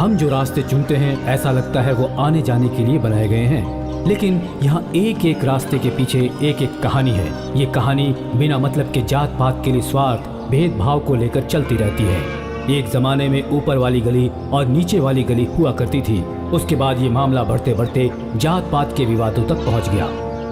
हम जो रास्ते चुनते हैं ऐसा लगता है वो आने जाने के लिए बनाए गए हैं, लेकिन यहाँ एक एक रास्ते के पीछे एक एक कहानी है। ये कहानी बिना मतलब के जात पात के लिए स्वार्थ भेदभाव को लेकर चलती रहती है। एक जमाने में ऊपर वाली गली और नीचे वाली गली हुआ करती थी। उसके बाद ये मामला बढ़ते बढ़ते जात पात के विवादों तक पहुँच गया।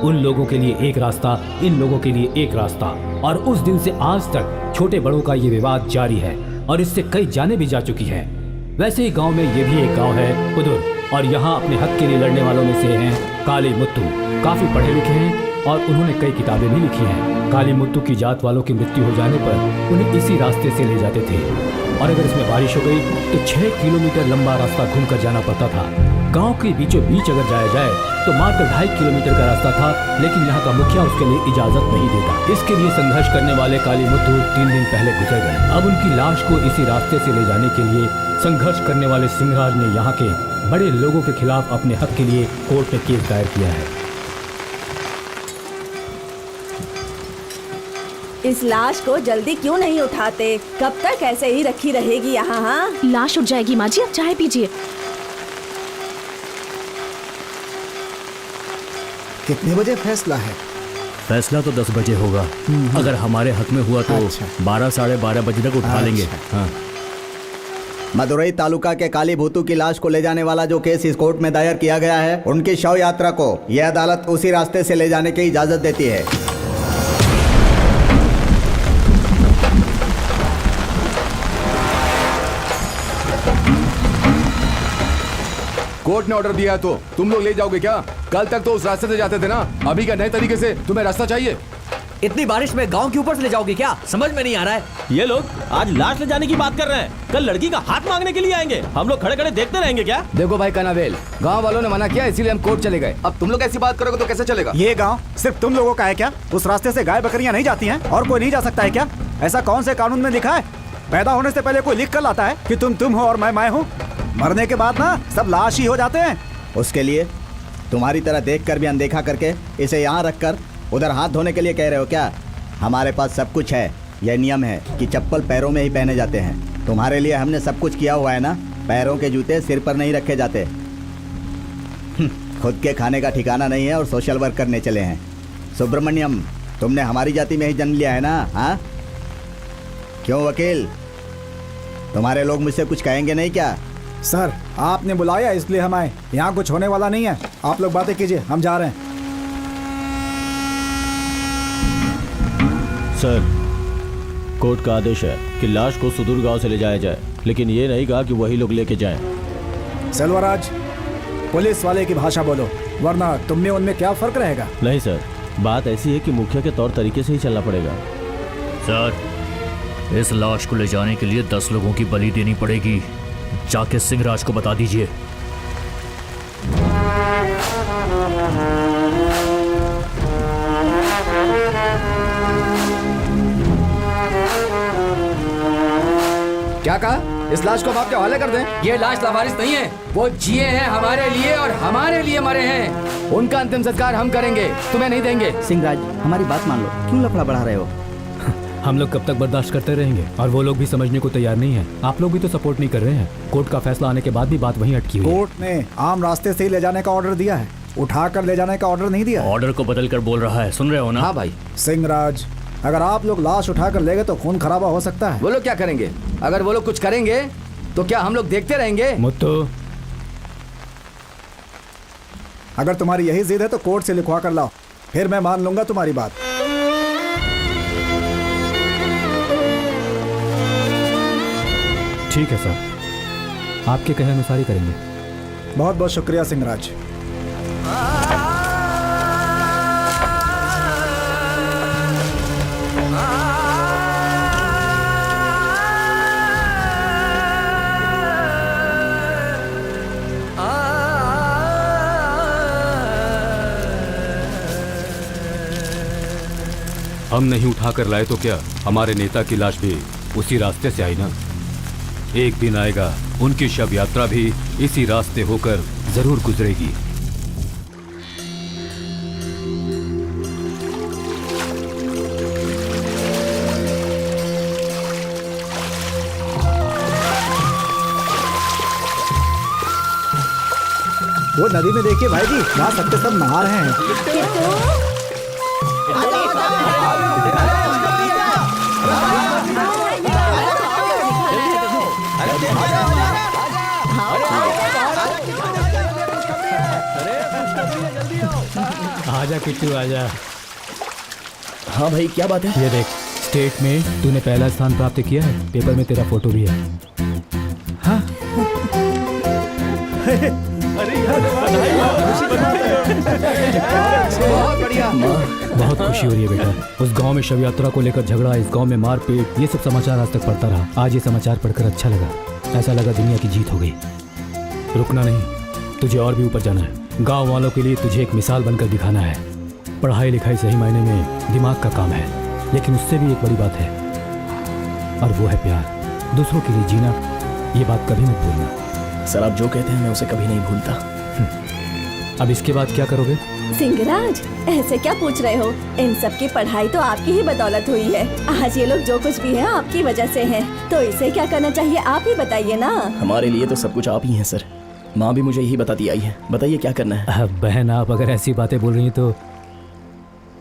उन लोगों के लिए एक रास्ता, इन लोगों के लिए एक रास्ता, और उस दिन से आज तक छोटे बड़ों का ये विवाद जारी है और इससे कई जाने भी जा चुकी हैं। वैसे ही गांव में ये भी एक गांव है पुदुर, और यहाँ अपने हक के लिए लड़ने वालों में से हैं काली मुत्तू। काफी पढ़े लिखे हैं और उन्होंने कई किताबें भी लिखी हैं। काली मुत्तू की जात वालों की मृत्यु हो जाने पर उन्हें इसी रास्ते से ले जाते थे, और अगर इसमें बारिश हो गई तो 6 किलोमीटर लंबा रास्ता घूम कर जाना पड़ता था। गांव के बीचों बीच अगर जाया जाए तो मात्र 2.5 किलोमीटर का रास्ता था, लेकिन यहाँ का मुखिया उसके लिए इजाजत नहीं देता। इसके लिए संघर्ष करने वाले काली मुत्तू 3 दिन पहले गुजर गए। अब उनकी लाश को इसी रास्ते से ले जाने के लिए संघर्ष करने वाले सिंहराज ने यहाँ के बड़े लोगों के खिलाफ अपने हक के लिए कोर्ट में केस दायर किया है। इस लाश को जल्दी क्यों नहीं उठाते? कब तक ऐसे ही रखी रहेगी यहाँ? हाँ, लाश उठ जाएगी माँ जी, अब चाय पीजिए। कितने बजे फैसला है? फैसला तो 10 बजे होगा। अगर हमारे हक में हुआ तो 12 साढ़े 12 बजे तक उठा लेंगे। हाँ। मदुरई तालुका के काली भूतू की लाश को ले जाने वाला जो केस इस कोर्ट में दायर किया गया है, उनकी शव यात्रा को यह अदालत उसी रास्ते से ले जाने की इजाजत देती है। कोर्ट ने ऑर्डर दिया है तो तुम लोग ले जाओगे क्या? कल तक तो उस रास्ते से जाते थे ना, अभी क्या नए तरीके से तुम्हें रास्ता चाहिए? इतनी बारिश में गांव के ऊपर से ले जाओगे क्या? समझ में नहीं आ रहा है। ये लोग आज लाश ले जाने की बात कर रहे हैं, कल लड़की का हाथ मांगने के लिए आएंगे। हम लोग खड़े खड़े देखते रहेंगे क्या? देखो भाई कनावेल, गांव वालों ने मना किया इसीलिए हम कोर्ट चले गए। अब तुम लोग ऐसी बात करोगे तो कैसे चलेगा? ये गांव सिर्फ तुम लोगों का है क्या? उस रास्ते से गाय बकरियां नहीं जाती हैं और कोई नहीं जा सकता है क्या? ऐसा कौन से कानून में लिखा है? पैदा होने से पहले कोई लिख कर लाता है कि तुम हो और मैं हूँ? मरने के बाद ना सब लाश ही हो जाते हैं। उसके लिए तुम्हारी तरह देखकर भी अनदेखा करके इसे यहाँ रखकर उधर हाथ धोने के लिए कह रहे हो क्या? हमारे पास सब कुछ है। यह नियम है कि चप्पल पैरों में ही पहने जाते हैं। तुम्हारे लिए हमने सब कुछ किया हुआ है ना। पैरों के जूते सिर पर नहीं रखे जाते। खुद के खाने का ठिकाना नहीं है और सोशल वर्क करने चले हैं। सुब्रमण्यम, तुमने हमारी जाति में ही जन्म लिया है ना? हाँ, क्यों वकील, तुम्हारे लोग मुझसे कुछ कहेंगे नहीं क्या? सर, आपने बुलाया इसलिए हम आए। यहाँ कुछ होने वाला नहीं है। आप लोग बातें कीजिए, हम जा रहे हैं। सर, कोर्ट का आदेश है कि लाश को सुदूर गांव से ले जाया जाए, लेकिन ये नहीं कहा कि वही लोग लेके जाएं। सेल्वराज, पुलिस वाले की भाषा बोलो, वरना तुम में उनमें क्या फर्क रहेगा? नहीं सर, बात ऐसी है कि मुखिया के तौर तरीके से ही चलना पड़ेगा। सर, इस लाश को ले जाने के लिए 10 लोगों की बलि देनी पड़ेगी। जाके सिंहराज को बता दीजिए। क्या कहा? इस लाश को बाप के हवाले कर दें? ये लाश लावारिस नहीं है, वो जिए हैं हमारे लिए और हमारे लिए मरे हैं। उनका अंतिम संस्कार हम करेंगे, तुम्हें नहीं देंगे। सिंहराज, हमारी बात मान लो, क्यों लफड़ा बढ़ा रहे हो? हम लोग कब तक बर्दाश्त करते रहेंगे? और वो लोग भी समझने को तैयार नहीं है। आप लोग भी तो सपोर्ट नहीं कर रहे हैं। कोर्ट का फैसला आने के बाद भी बात वहीं अटकी हुई है। कोर्ट ने आम रास्ते से ही ले जाने का ऑर्डर दिया है, उठा कर ले जाने का ऑर्डर नहीं दिया। ऑर्डर को बदल कर बोल रहा है, सुन रहे हो ना? हाँ भाई। सिंहराज, अगर आप लोग लाश उठा कर ले गए तो खून खराबा हो सकता है। वो लोग क्या करेंगे? अगर वो लोग कुछ करेंगे तो क्या हम लोग देखते रहेंगे? मुत्तू, अगर तुम्हारी यही जिद है तो कोर्ट से लिखवा कर लाओ, फिर मैं मान लूंगा तुम्हारी बात। ठीक है सर, आपके कहे अनुसार ही करेंगे। बहुत बहुत शुक्रिया सिंहराज। हम नहीं उठा कर लाए तो क्या हमारे नेता की लाश भी उसी रास्ते से आई ना? एक दिन आएगा उनकी शव यात्रा भी इसी रास्ते होकर जरूर गुजरेगी। वो नदी में देखिए भाई जी, वहाँ सबके सब नहा रहे हैं। आजा किट्टू आजा। हाँ भाई क्या बात है? ये देख, स्टेट में तूने पहला स्थान प्राप्त किया है। पेपर में तेरा फोटो भी है। हाँ बहुत बढ़िया। बहुत खुशी हो रही है बेटा। उस गांव में शव यात्रा को लेकर झगड़ा, इस गांव में मारपीट, ये सब समाचार आज तक पढ़ता रहा। आज ये समाचार पढ़कर अच्छा लगा। ऐसा लगा दुनिया की जीत हो गई। रुकना नहीं, तुझे और भी ऊपर जाना है। गांव वालों के लिए तुझे एक मिसाल बनकर दिखाना है। पढ़ाई लिखाई सही मायने में दिमाग का काम है, लेकिन उससे भी एक बड़ी बात है, और वो है प्यार। दूसरों के लिए जीना, ये बात कभी मत भूलना। सर आप जो कहते हैं मैं उसे कभी नहीं भूलता। अब इसके बाद क्या करोगे? सिंगराज, ऐसे क्या पूछ रहे हो? इन सब की पढ़ाई तो आपकी ही बदौलत हुई है। आज ये लोग जो कुछ भी है आपकी वजह से है, तो इसे क्या करना चाहिए आप ही बताइए ना। हमारे लिए तो सब कुछ आप ही हैं सर। माँ भी मुझे यही बताती आई है। बताइए क्या करना है? बहन, आप अगर ऐसी बातें बोल रही हैं तो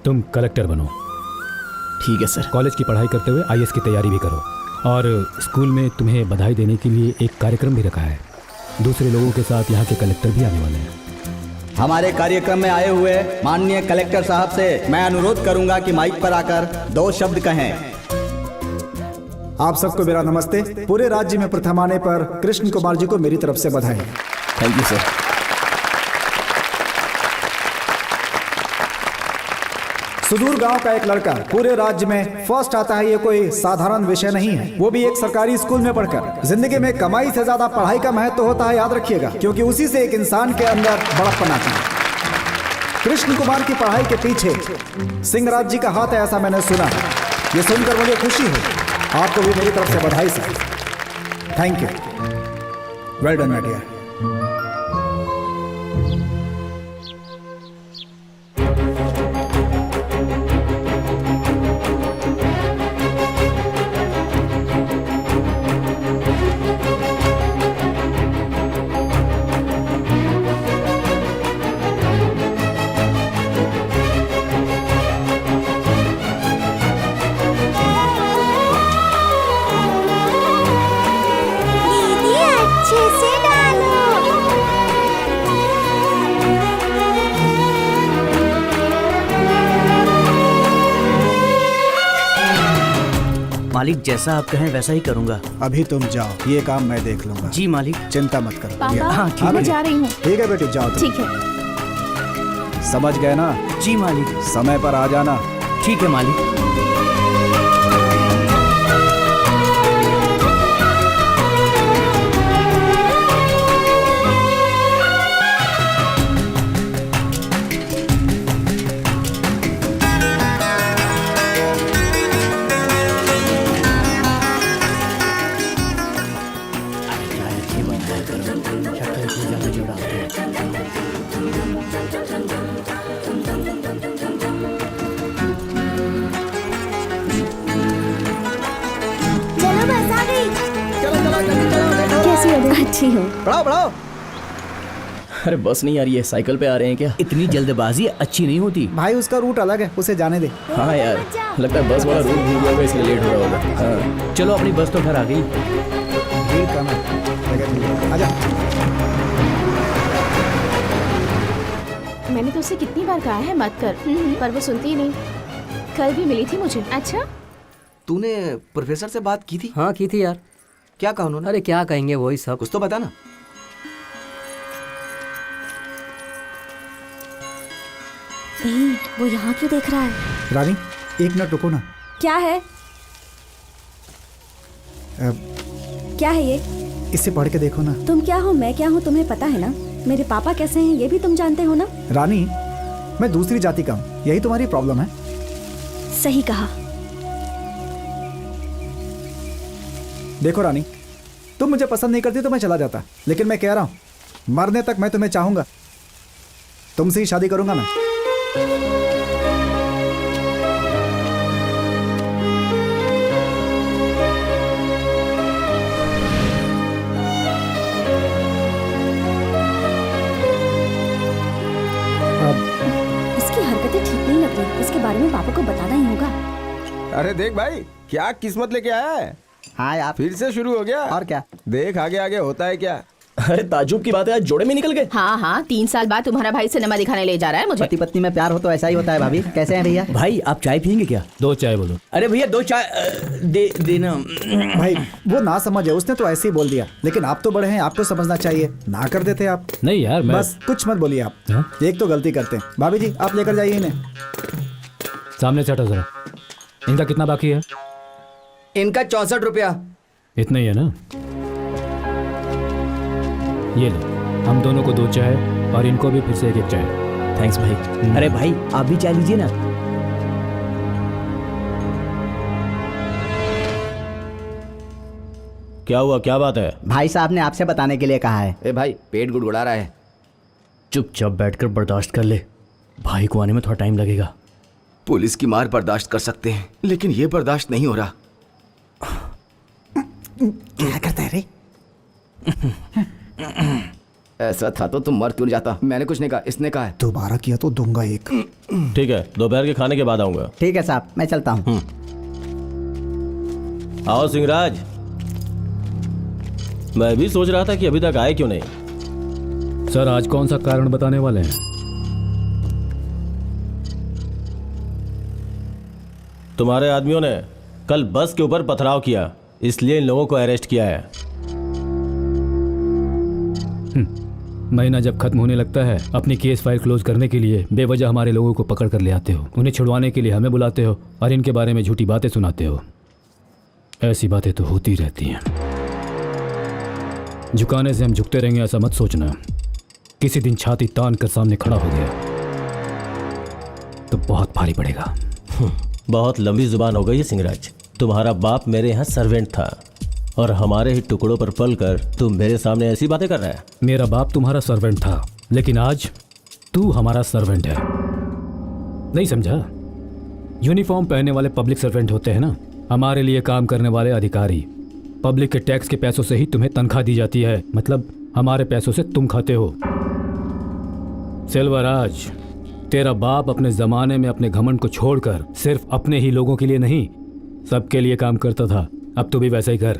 तुम कलेक्टर बनो। ठीक है सर। कॉलेज की पढ़ाई करते हुए IAS की तैयारी भी करो। और स्कूल में तुम्हें बधाई देने के लिए एक कार्यक्रम भी रखा है। दूसरे लोगों के साथ यहाँ के कलेक्टर भी आने वाले हैं। हमारे कार्यक्रम में आए हुए माननीय कलेक्टर साहब से मैं अनुरोध करूंगा कि माइक पर आकर 2 शब्द कहें। आप सबको मेरा नमस्ते। पूरे राज्य में प्रथम आने पर कृष्ण कुमार जी को मेरी तरफ से बधाई। Thank you sir. सुदूर गांव का एक लड़का पूरे राज्य में फर्स्ट आता है, ये कोई साधारण विषय नहीं है, वो भी एक सरकारी स्कूल में पढ़कर। जिंदगी में कमाई से ज्यादा पढ़ाई का महत्व होता है, याद रखिएगा, क्योंकि उसी से एक इंसान के अंदर बड़प्पन आता है। कृष्ण कुमार की पढ़ाई के पीछे सिंगराज जी का हाथ है, ऐसा मैंने सुना। ये सुनकर मुझे खुशी हुई। आपको भी मेरी तरफ से बधाई sir. Thank you. Well done my dear. मालिक जैसा आप कहें वैसा ही करूंगा। अभी तुम जाओ, ये काम मैं देख लूंगा। जी मालिक। चिंता मत करो। पापा, हाँ, ठीक मैं है। जा रही हूँ। ठीक है बेटी, जाओ तुम। ठीक है। समझ गए ना? जी मालिक। समय पर आ जाना। ठीक है मालिक। कैसी हो? अच्छी हूँ। बढ़ाओ बढ़ाओ। अरे बस नहीं आ रही है, साइकिल पे आ रहे हैं क्या? इतनी जल्दबाजी अच्छी नहीं होती। भाई उसका रूट अलग है, उसे जाने दे। हाँ यार, लगता है बस वाला रूट भूल गया होगा इसलिए लेट हो रहा होगा। हाँ चलो, अपनी बस तो घर आ गई। भीड़ कम है। आजा। मैंने तो उसे कितनी बार कहा है मत कर, पर वो सुनती ही नहीं। कल भी मिली थी मुझे। अच्छा, तूने प्रोफेसर से बात की थी? हाँ की थी यार। क्या कहा उन्होंने? अरे क्या कहेंगे, वही सब। कुछ तो बता ना। वो यहाँ क्यों देख रहा है? रानी, एक मिनट रुको ना। क्या है? क्या है ये? इसे पढ़ के देखो ना। तुम क्या हो, मैं क्या हूँ, तुम्हें पता है ना। मेरे पापा कैसे हैं ये भी तुम जानते हो ना। रानी, मैं दूसरी जाति का हूँ, यही तुम्हारी प्रॉब्लम है। सही कहा। देखो रानी, तुम मुझे पसंद नहीं करती तो मैं चला जाता, लेकिन मैं कह रहा हूँ, मरने तक मैं तुम्हें चाहूंगा। तुमसे ही शादी करूंगा मैं। बारे में पापा को बताना ही होगा। अरे देख भाई, क्या किस्मत लेके आया है। हाँ यार, फिर से शुरू हो गया। और क्या। देख आगे आगे होता है क्या। अरे ताजुब की बात है, आज जोड़े में निकल गए। हाँ हाँ, 3 साल बाद तुम्हारा भाई सिनेमा दिखाने ले जा रहा है मुझे। पति पत्नी में प्यार हो तो ऐसा ही होता है। भाभी कैसे हैं भैया? भाई आप चाय पियेंगे क्या? 2 चाय बोलो। अरे भैया 2 चाय देना। भाई वो ना समझ है, उसने तो ऐसे ही बोल दिया, लेकिन आप तो बड़े हैं, आपको समझना चाहिए। ना कर देते आप। नहीं यार, मैं बस कुछ मत बोलिए आप। हाँ? एक तो गलती करते हैं। भाभी जी आप लेकर जाइए इन्हें। सामने से हटो जरा। इनका कितना बाकी है? इनका 64 रुपया। इतना ही है ना? ये लो, हम दोनों को 2 चाय और इनको भी फिर से 1-1 चाय। थैंक्स भाई। अरे भाई आप भी चाय लीजिए ना। क्या हुआ, क्या बात है? भाई साहब ने आपसे बताने के लिए कहा है। ए भाई, पेट गुड़गुड़ा रहा है। चुपचाप बैठकर बर्दाश्त कर ले, भाई को आने में थोड़ा टाइम लगेगा। पुलिस की मार बर्दाश्त कर सकते हैं, लेकिन ये बर्दाश्त नहीं हो रहा। क्या करता है रे? ऐसा था तो तुम मर क्यों नहीं जाता। मैंने कुछ नहीं कहा, इसने कहा है। दोबारा किया तो दूंगा एक। ठीक है, दोपहर के खाने के बाद आऊंगा। ठीक है साहब, मैं चलता हूँ। आओ सिंहराज। मैं भी सोच रहा था कि अभी तक आए क्यों नहीं। सर आज कौन सा कारण बताने वाले हैं? तुम्हारे आदमियों ने कल बस के ऊपर पथराव किया, इसलिए इन लोगों को अरेस्ट किया है। महीना जब खत्म होने लगता है, अपनी केस फाइल क्लोज करने के लिए बेवजह हमारे लोगों को पकड़ कर ले आते हो, उन्हें छुड़वाने के लिए हमें बुलाते हो और इनके बारे में झूठी बातें सुनाते हो। ऐसी बातें तो होती रहती हैं। झुकाने से हम झुकते रहेंगे ऐसा मत सोचना। किसी दिन छाती तान कर सामने खड़ा हो गया तो बहुत भारी पड़ेगा। बहुत लंबी जुबान हो गई है सिंहराज। तुम्हारा बाप मेरे यहाँ सर्वेंट था और हमारे ही टुकड़ों पर पलकर तुम मेरे सामने ऐसी बातें कर रहा है। मेरा बाप तुम्हारा सर्वेंट था, लेकिन आज तू हमारा सर्वेंट है। नहीं समझा? यूनिफॉर्म पहनने वाले पब्लिक सर्वेंट होते हैं ना, हमारे लिए काम करने वाले अधिकारी। पब्लिक के टैक्स के पैसों से ही तुम्हें तनख्वाह दी जाती है, मतलब हमारे पैसों से तुम खाते हो। सेल्वराज, तेरा बाप अपने जमाने में अपने घमंड को छोड़कर सिर्फ अपने ही लोगों के लिए नहीं, सबके लिए काम करता था। अब तू भी वैसा ही कर।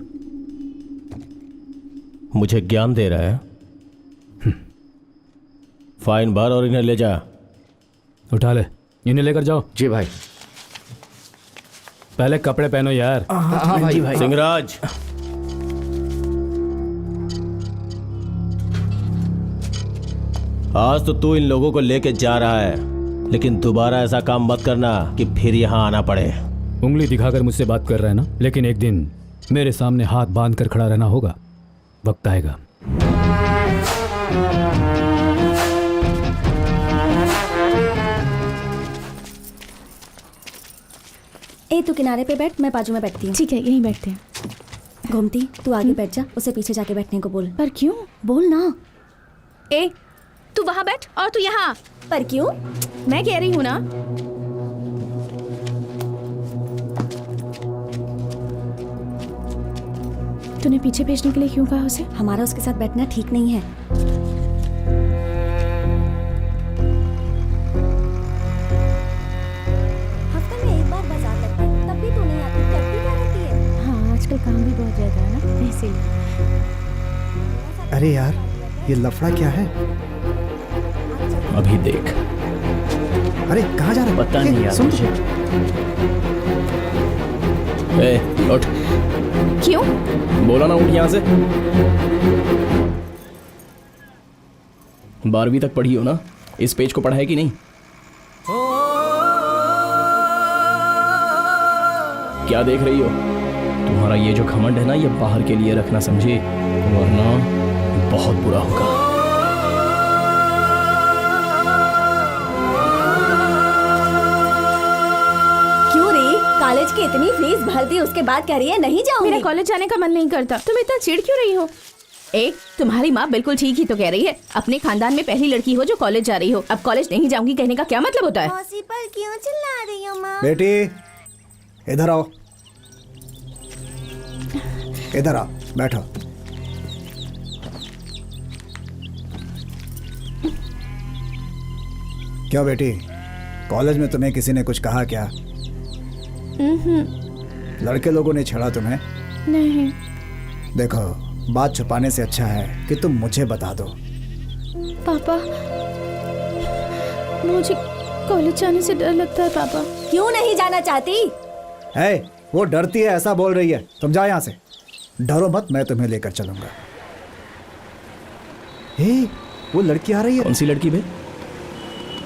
मुझे ज्ञान दे रहा है। फाइन भर और इन्हें ले जा। उठा ले, इन्हें लेकर जाओ। जी भाई। पहले कपड़े पहनो यार। हाँ भाई। सिंहराज, आज तो तू इन लोगों को लेके जा रहा है, लेकिन दोबारा ऐसा काम मत करना कि फिर यहाँ आना पड़े। उंगली दिखाकर मुझसे बात कर रहा है ना, लेकिन एक दिन मेरे सामने हाथ बांध कर खड़ा रहना होगा। वक्त आएगा। ए तू किनारे पे बैठ, मैं बाजू में बैठती हूँ। ठीक है, यहीं बैठते हैं। घूमती तू आगे बैठ जा, उसे पीछे जाके बैठने को बोल। पर क्यों? बोल ना। ए तू वहाँ बैठ और तू यहाँ। पर क्यों? मैं कह रही हूँ ना। तूने पीछे भेजने के लिए क्यों कहा उसे? हमारा उसके साथ बैठना ठीक नहीं है। हफ्ते में एक बार बाजार लगता है, तब भी तू नहीं आती, करती क्या रहती है? हाँ, आजकल काम भी बहुत ज्यादा है ना, इसीलिए। अरे यार, ये लफड़ा क्या है? अभी देख। अरे कहाँ जा रहा है? पता नहीं यार सुन। मुझे। ए, उठ। क्यों? बोला ना उठ यहाँ से। 12वीं तक पढ़ी हो ना, इस पेज को पढ़ा है कि नहीं? क्या देख रही हो? तुम्हारा ये जो घमंड है ना, ये बाहर के लिए रखना, समझे? वरना बहुत बुरा होगा। क्यों रे? कॉलेज की इतनी फीस भर दी, उसके बाद कह रही है नहीं जाऊंगी। मेरा कॉलेज जाने का मन नहीं करता। तुम इतना चिढ़ क्यों रही हो? एक तुम्हारी माँ बिल्कुल ठीक ही तो कह रही है। अपने खानदान में पहली लड़की हो जो कॉलेज जा रही हो। अब कॉलेज नहीं जाऊंगी कहने का क्या मतलब होता है? मौसी पर क्यों चिल्ला रही हो माँ? बेटी इधर आओ, इधर आओ, बैठो। क्यों बेटी, कॉलेज में तुम्हें किसी ने कुछ कहा क्या? लड़के लोगों ने छेड़ा तुम्हें? नहीं। देखो, बात छुपाने से अच्छा है कि तुम मुझे बता दो। पापा, मुझे कॉलेज जाने से डर लगता है पापा। क्यों नहीं जाना चाहती? है, वो डरती है ऐसा बोल रही है। तुम जाओ यहाँ से। डरो मत, मैं तुम्हें लेकर चलूंगा। हे, वो लड़की आ रही है। कौन सी लड़की भाई?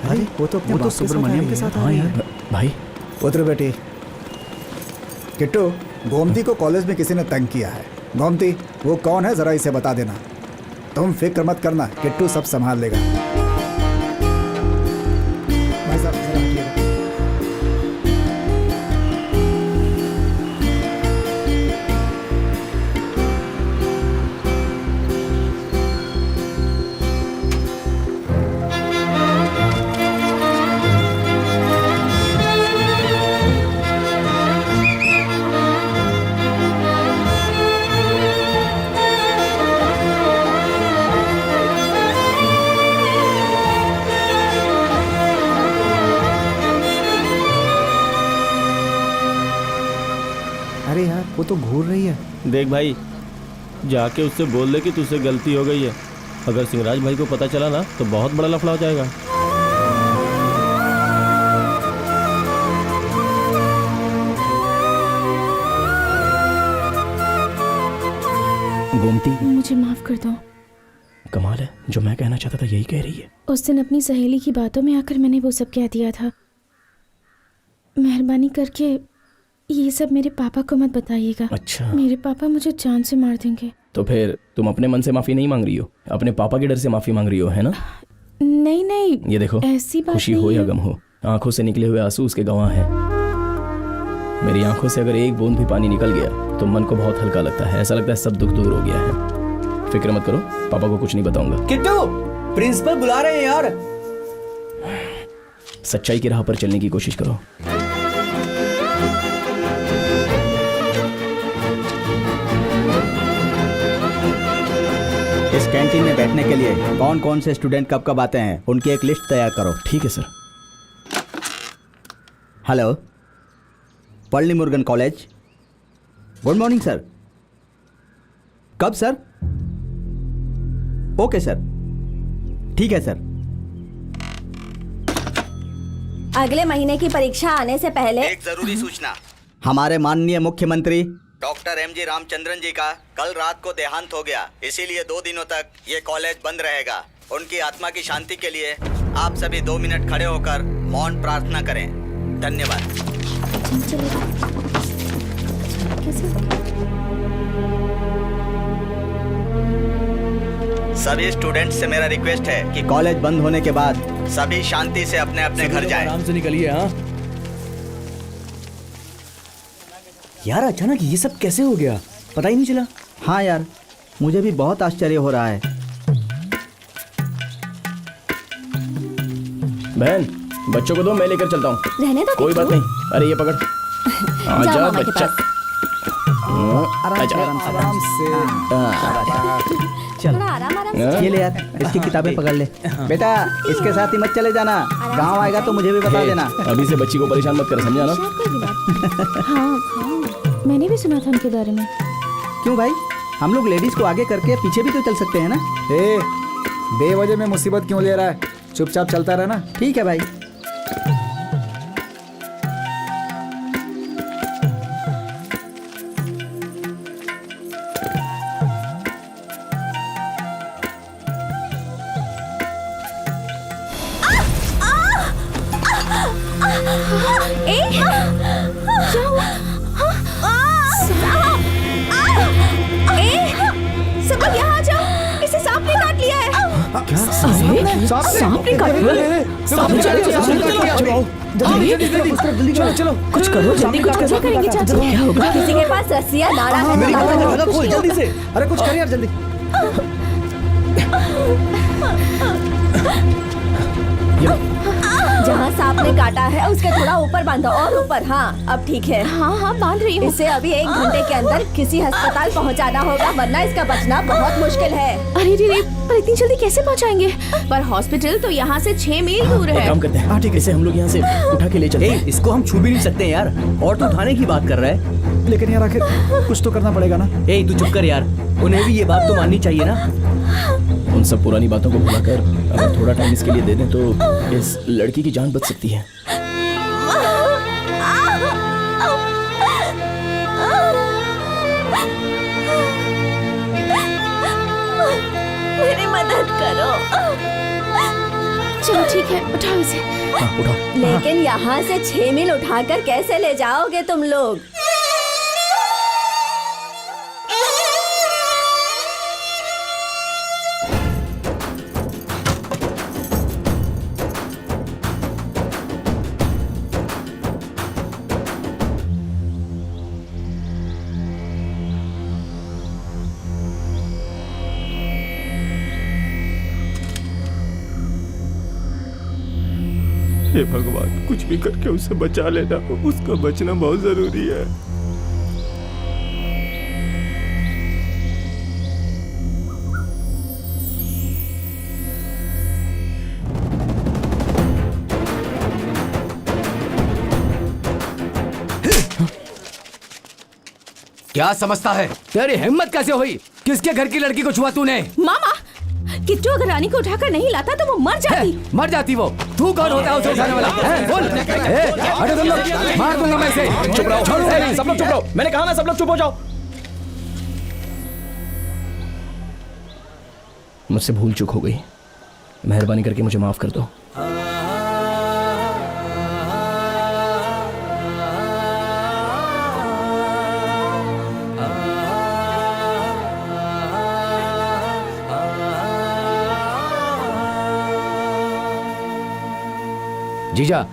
अरे वो तो सुब्रमण्यम के साथ आ रही है। भाई उतरो बेटी। किट्टू, गोमती को कॉलेज में किसी ने तंग किया है। गोमती, वो कौन है जरा इसे बता देना। तुम फिक्र मत करना, किट्टू सब संभाल लेगा। भाई साहब, जरा हटिएगा। अरे यार, वो तो घूर रही है। देख भाई, जाके उससे बोल दे कि तुझसे गलती हो गई है। अगर सिंहराज भाई को पता चला ना तो बहुत बड़ा लफड़ा हो जाएगा। गोमती, मुझे माफ कर दो। कमाल है, जो मैं कहना चाहता था यही कह रही है। उस दिन अपनी सहेली की बातों में आकर मैंने वो सब कह दिया था। मेहरबानी करके ये सब मेरे पापा को मत बताइएगा। अच्छा। मेरे पापा मुझे जान से मार देंगे। तो फिर तुम अपने मन से माफी नहीं मांग रही हो, अपने पापा के डर से माफी मांग रही हो, है ना? नहीं नहीं, ये देखो, ऐसी बात खुशी नहीं हो या है। गम हो, आंखों से निकले हुए आंसू उसके गवाह हैं। मेरी आंखों से अगर एक बूंद भी पानी निकल गया तो मन को बहुत हल्का लगता है। ऐसा लगता है सब दुख दूर हो गया है। फिक्र मत करो, पापा को कुछ नहीं बताऊंगा। किट्टू, प्रिंसिपल बुला रहे हैं यार। सच्चाई की राह पर चलने की कोशिश करो। इस कैंटीन में बैठने के लिए कौन कौन से स्टूडेंट कब कब आते हैं, उनकी एक लिस्ट तैयार करो। ठीक है सर। हेलो, पढ़नी Murugan college. Good morning sir. कब सर? ओके सर, ठीक है सर। अगले महीने की परीक्षा आने से पहले एक जरूरी सूचना। हमारे माननीय मुख्यमंत्री डॉक्टर एम जी रामचंद्रन जी का कल रात को देहांत हो गया, इसीलिए 2 दिनों तक ये कॉलेज बंद रहेगा। उनकी आत्मा की शांति के लिए आप सभी 2 मिनट खड़े होकर मौन प्रार्थना करें। धन्यवाद। सभी स्टूडेंट्स से मेरा रिक्वेस्ट है कि कॉलेज बंद होने के बाद सभी शांति से अपने अपने घर जाएं। आराम से निकलिए। हाँ यार, अचानक ये सब कैसे हो गया, पता ही नहीं चला। हाँ यार, मुझे भी बहुत आश्चर्य हो रहा है। बहन, बच्चों को दो, मैं लेकर चलता हूँ। रहने दो। कोई बात नहीं। अरे ये पकड़। जाओ आजा मामा के बच्चा। पास। आराम से। थोड़ा आराम से। ये ले यार, इसकी किताबें पकड़ ले। बेटा, इसके साथ ही मत चले जाना। गांव आएगा तो मुझे भी बता देना। अभी से बच्ची को परेशान मत कर, समझा ना? शायद कोई भी बात। हाँ, मैंने भी सुना था उनके बारे में। क्यों भाई, हम लोग लेडीज को आगे करके पीछे भी तो चल सकते हैं ना। बेवजह में मुसीबत क्यों ले रहा है? चुपचाप चलता रहना। ठीक है भाई। सब लोग यहाँ आ जाओ, इसे सांप ने काट लिया है। सांप ने काट लिया? चलो कुछ करो जल्दी, कुछ कैसे करेंगे चाचा? क्या होगा? किसी के पास रस्सियाँ नाड़ा है? जल्दी से। अरे कुछ कर यार, जल्दी। जहाँ सांप ने काटा है उसके थोड़ा ऊपर बांधो और ऊपर। हाँ अब ठीक है। हाँ हाँ बांध रही हूँ। इसे अभी 1 घंटे के अंदर किसी अस्पताल पहुंचाना होगा, वरना इसका बचना बहुत मुश्किल है। अरे रे, पर इतनी जल्दी कैसे पहुंचाएंगे? पर हॉस्पिटल तो यहाँ से 6 मील दूर है। काम करते हैं। हाँ ठीक है, इसे हम लोग यहाँ से उठा के ले चलते हैं। इसको हम छू भी नहीं सकते यार, और तू उठाने की बात कर रहा है। लेकिन यार आखिर कुछ तो करना पड़ेगा ना। तू चुप कर यार, उन्हें भी ये बात तो माननी चाहिए ना। उन सब पुरानी बातों को भुलाकर अगर थोड़ा टाइम इसके लिए दे दें तो इस लड़की की जान बच सकती है। मेरी मदद करो। चलो ठीक है, उठाओ इसे। हाँ उठाओ। लेकिन यहाँ से 6 मील उठाकर कैसे ले जाओगे तुम लोग? हे भगवान, कुछ भी करके उसे बचा लेना, उसका बचना बहुत जरूरी है। क्या समझता है? तेरी हिम्मत कैसे हुई? किसके घर की लड़की को छुआ तूने? मामा, किट्टू अगर रानी को उठाकर नहीं लाता तो वो मर जाती। मर जाती वो? तू कौन होता है उसे उठाने वाला? बोल। अरे तुम लोग, मार दूंगा मैं इसे। चुप रहो, सब लोग चुप रहो। मैंने कहा ना, सब लोग चुप हो जाओ। मुझसे भूल चूक हो गई, मेहरबानी करके मुझे माफ कर दो। जीजा,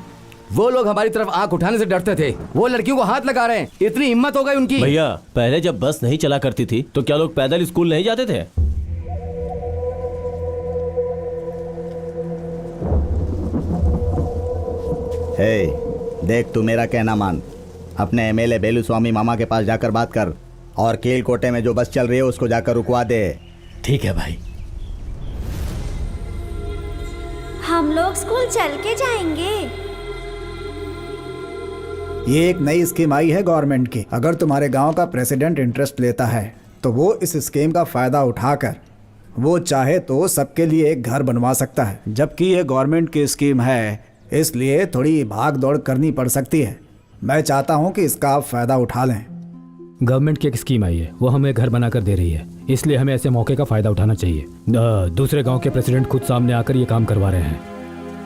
वो लोग हमारी तरफ आंख उठाने से डरते थे, वो लड़कियों को हाथ लगा रहे हैं। इतनी हिम्मत हो गई उनकी। भैया, पहले जब बस नहीं चला करती थी तो क्या लोग पैदल स्कूल नहीं जाते थे? हे, देख तू मेरा कहना मान, अपने एमएलए बेलुस्वामी मामा के पास जाकर बात कर और केल कोटे में जो बस चल रही है उसको जाकर रुकवा दे। ठीक है भाई। हम लोग स्कूल चल के जाएंगे। ये एक नई स्कीम आई है गवर्नमेंट की। अगर तुम्हारे गांव का प्रेसिडेंट इंटरेस्ट लेता है तो वो इस स्कीम का फायदा उठाकर वो चाहे तो सबके लिए एक घर बनवा सकता है। जबकि ये गवर्नमेंट की स्कीम है, इसलिए थोड़ी भाग दौड़ करनी पड़ सकती है। मैं चाहता हूँ कि इसका आप फायदा उठा लें। गवर्नमेंट की एक स्कीम आई है, वो हमें घर बनाकर दे रही है, इसलिए हमें ऐसे मौके का फायदा उठाना चाहिए। दूसरे गांव के प्रेसिडेंट खुद सामने आकर ये काम करवा रहे हैं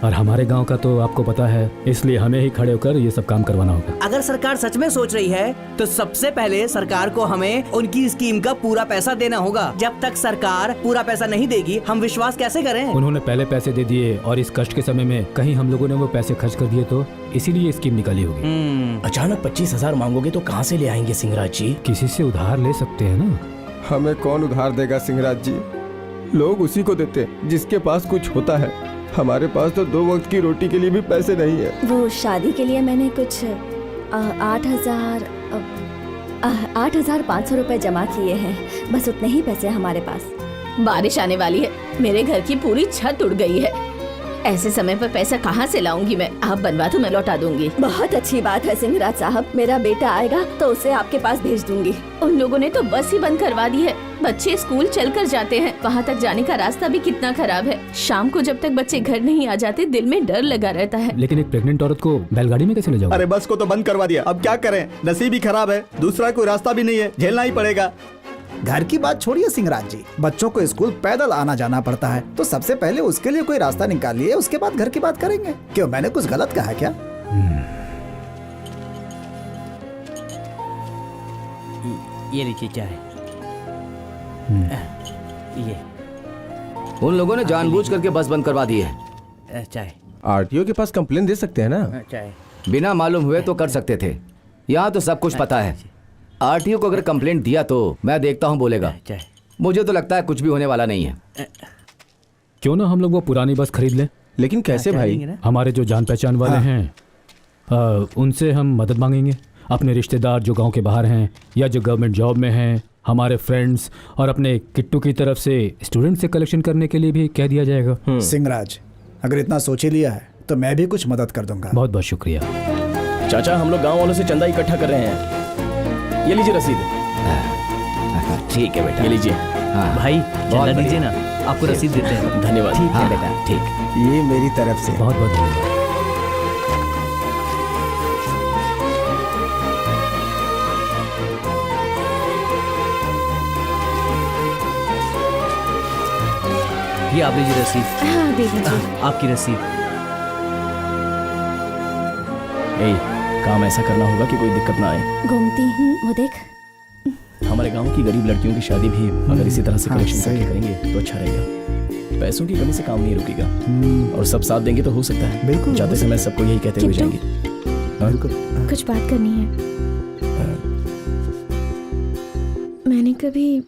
और हमारे गांव का तो आपको पता है, इसलिए हमें ही खड़े होकर ये सब काम करवाना होगा। अगर सरकार सच में सोच रही है तो सबसे पहले सरकार को हमें उनकी स्कीम का पूरा पैसा देना होगा। जब तक सरकार पूरा पैसा नहीं देगी हम विश्वास कैसे करें? उन्होंने पहले पैसे दे दिए और इस कष्ट के समय में कहीं हम लोगों ने वो पैसे खर्च कर दिए तो इसीलिए ये स्कीम निकाली होगी। अचानक 25,000 मांगोगे तो कहाँ से ले आएंगे सिंहराज जी? किसी से उधार ले सकते हैं ना। हमें कौन उधार देगा सिंहराज जी? लोग उसी को देते जिसके पास कुछ होता है। हमारे पास तो 2 वक्त की रोटी के लिए भी पैसे नहीं है। वो शादी के लिए मैंने कुछ 8,500 रुपए जमा किए हैं, बस उतने ही पैसे हमारे पास। बारिश आने वाली है, मेरे घर की पूरी छत उड़ गई है। ऐसे समय पर पैसा कहाँ से लाऊंगी मैं? आप बनवा तो मैं लौटा दूंगी। बहुत अच्छी बात है सिंहराज साहब, मेरा बेटा आएगा तो उसे आपके पास भेज दूंगी। उन लोगों ने तो बस ही बंद करवा दी है। बच्चे स्कूल चलकर जाते हैं, वहाँ तक जाने का रास्ता भी कितना खराब है। शाम को जब तक बच्चे घर नहीं आ जाते दिल में डर लगा रहता है। लेकिन एक प्रेग्नेंट औरत को बैलगाड़ी में कैसे ले जाओगे? अरे बस को तो बंद करवा दिया, अब क्या करें? नसीब ही खराब है, दूसरा कोई रास्ता भी नहीं है, झेलना ही पड़ेगा। घर की बात छोड़िए सिंहराज जी, बच्चों को स्कूल पैदल आना जाना पड़ता है, तो सबसे पहले उसके लिए कोई रास्ता निकालिए, उसके बाद घर की बात करेंगे। क्यों, मैंने कुछ गलत कहा क्या? ये लीजिए चाय। ये उन लोगों ने जानबूझ करके बस बंद करवा दी है। चाय। आरटीओ के पास कंप्लेन दे सकते हैं ना? चाय बिना मालूम हुए तो कर सकते थे, यहाँ तो सब कुछ पता है। आरटीओ को अगर कंप्लेंट दिया तो मैं देखता हूँ बोलेगा। मुझे तो लगता है कुछ भी होने वाला नहीं है। क्यों ना हम लोग वो पुरानी बस खरीद लें, लेकिन कैसे भाई? हमारे जो जान पहचान वाले हैं उनसे हम मदद मांगेंगे। अपने रिश्तेदार जो गांव के बाहर हैं या जो गवर्नमेंट जॉब में हैं, हमारे फ्रेंड्स और अपने किट्टू की तरफ से स्टूडेंट से कलेक्शन करने के लिए भी कह दिया जाएगा। सिंहराज, अगर इतना सोच ही लिया है तो मैं भी कुछ मदद कर दूंगा। बहुत बहुत शुक्रिया चाचा, हम लोग गांव वालों से चंदा इकट्ठा कर रहे हैं। ये लीजिए रसीद। ठीक है बेटा, ये लीजिए। भाई चंदा दीजिए ना, आपको रसीद देते हैं। धन्यवाद। ठीक है बेटा, ठीक। ये मेरी तरफ से बहुत बहुत धन्यवाद। ये आप लीजिए रसीद। हाँ दे दीजिए। आपकी रसीद। काम ऐसा करना होगा कि कोई दिक्कत ना आए। घूमती हूँ, वो देख। हमारे गांव की गरीब लड़कियों की शादी भी अगर इसी तरह से कलेक्शन करके करेंगे तो अच्छा रहेगा। पैसों की कमी से काम नहीं रुकेगा और सब साथ देंगे तो हो सकता है। बिल्कुल। जाते समय सबको यही कहते हुए जाएंगे। कुछ बात करनी है। मैंने कभी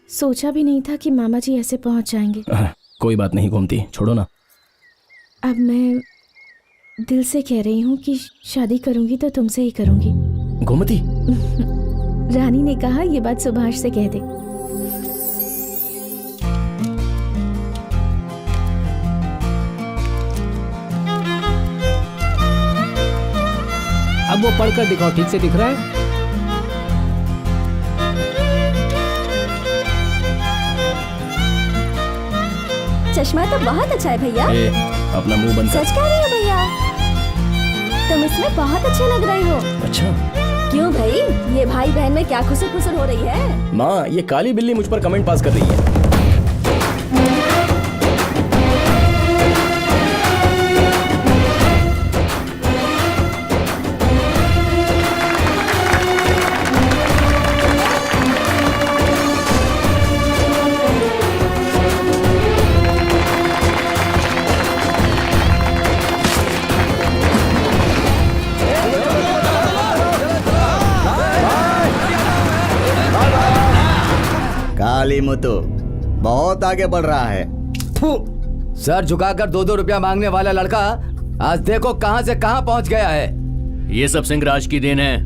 सोचा भी नहीं था कि मामा जी ऐसे पहुंच जाएंगे। कोई बात नहीं गोमती, छोड़ो ना। अब मैं दिल से कह रही हूँ कि शादी करूंगी तो तुमसे ही करूंगी। गोमती, रानी ने कहा ये बात सुभाष से कह दे। अब वो पढ़कर दिखाओ, ठीक से दिख रहा है? चश्मा तो बहुत अच्छा है भैया। अपना मुंह बंद कर। सच कह रही हो भैया, तुम इसमें बहुत अच्छे लग रहे हो। अच्छा क्यों भाई, ये भाई बहन में क्या खुसर खुसर हो रही है? माँ, ये काली बिल्ली मुझ पर कमेंट पास कर रही है। काली मुतु बहुत आगे बढ़ रहा है। सर झुकाकर 2-2 रुपया मांगने वाला लड़का आज देखो कहां से कहां पहुंच गया है। ये सब सिंहराज की देन है।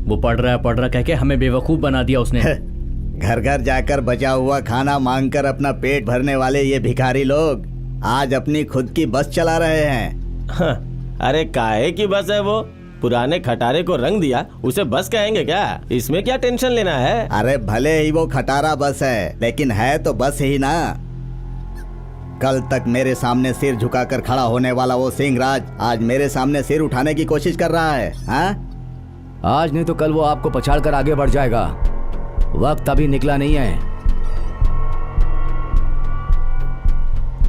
वो पढ़ रहा कह के हमें बेवकूफ बना दिया उसने। घर घर जाकर बचा हुआ खाना मांगकर अपना पेट भरने वाले ये भिखारी लोग आज अपनी खुद की बस चला रहे हैं। अरे काहे की बस है वो? पुराने खटारे को रंग दिया, उसे बस कहेंगे क्या? इसमें क्या टेंशन लेना है? अरे भले ही वो खटारा बस है, लेकिन है तो बस ही ना। कल तक मेरे सामने सिर झुकाकर खड़ा होने वाला वो सिंहराज आज मेरे सामने सिर उठाने की कोशिश कर रहा है। हाँ? आज नहीं तो कल वो आपको पछाड़ कर आगे बढ़ जाएगा। वक्त अभी निकला नहीं है।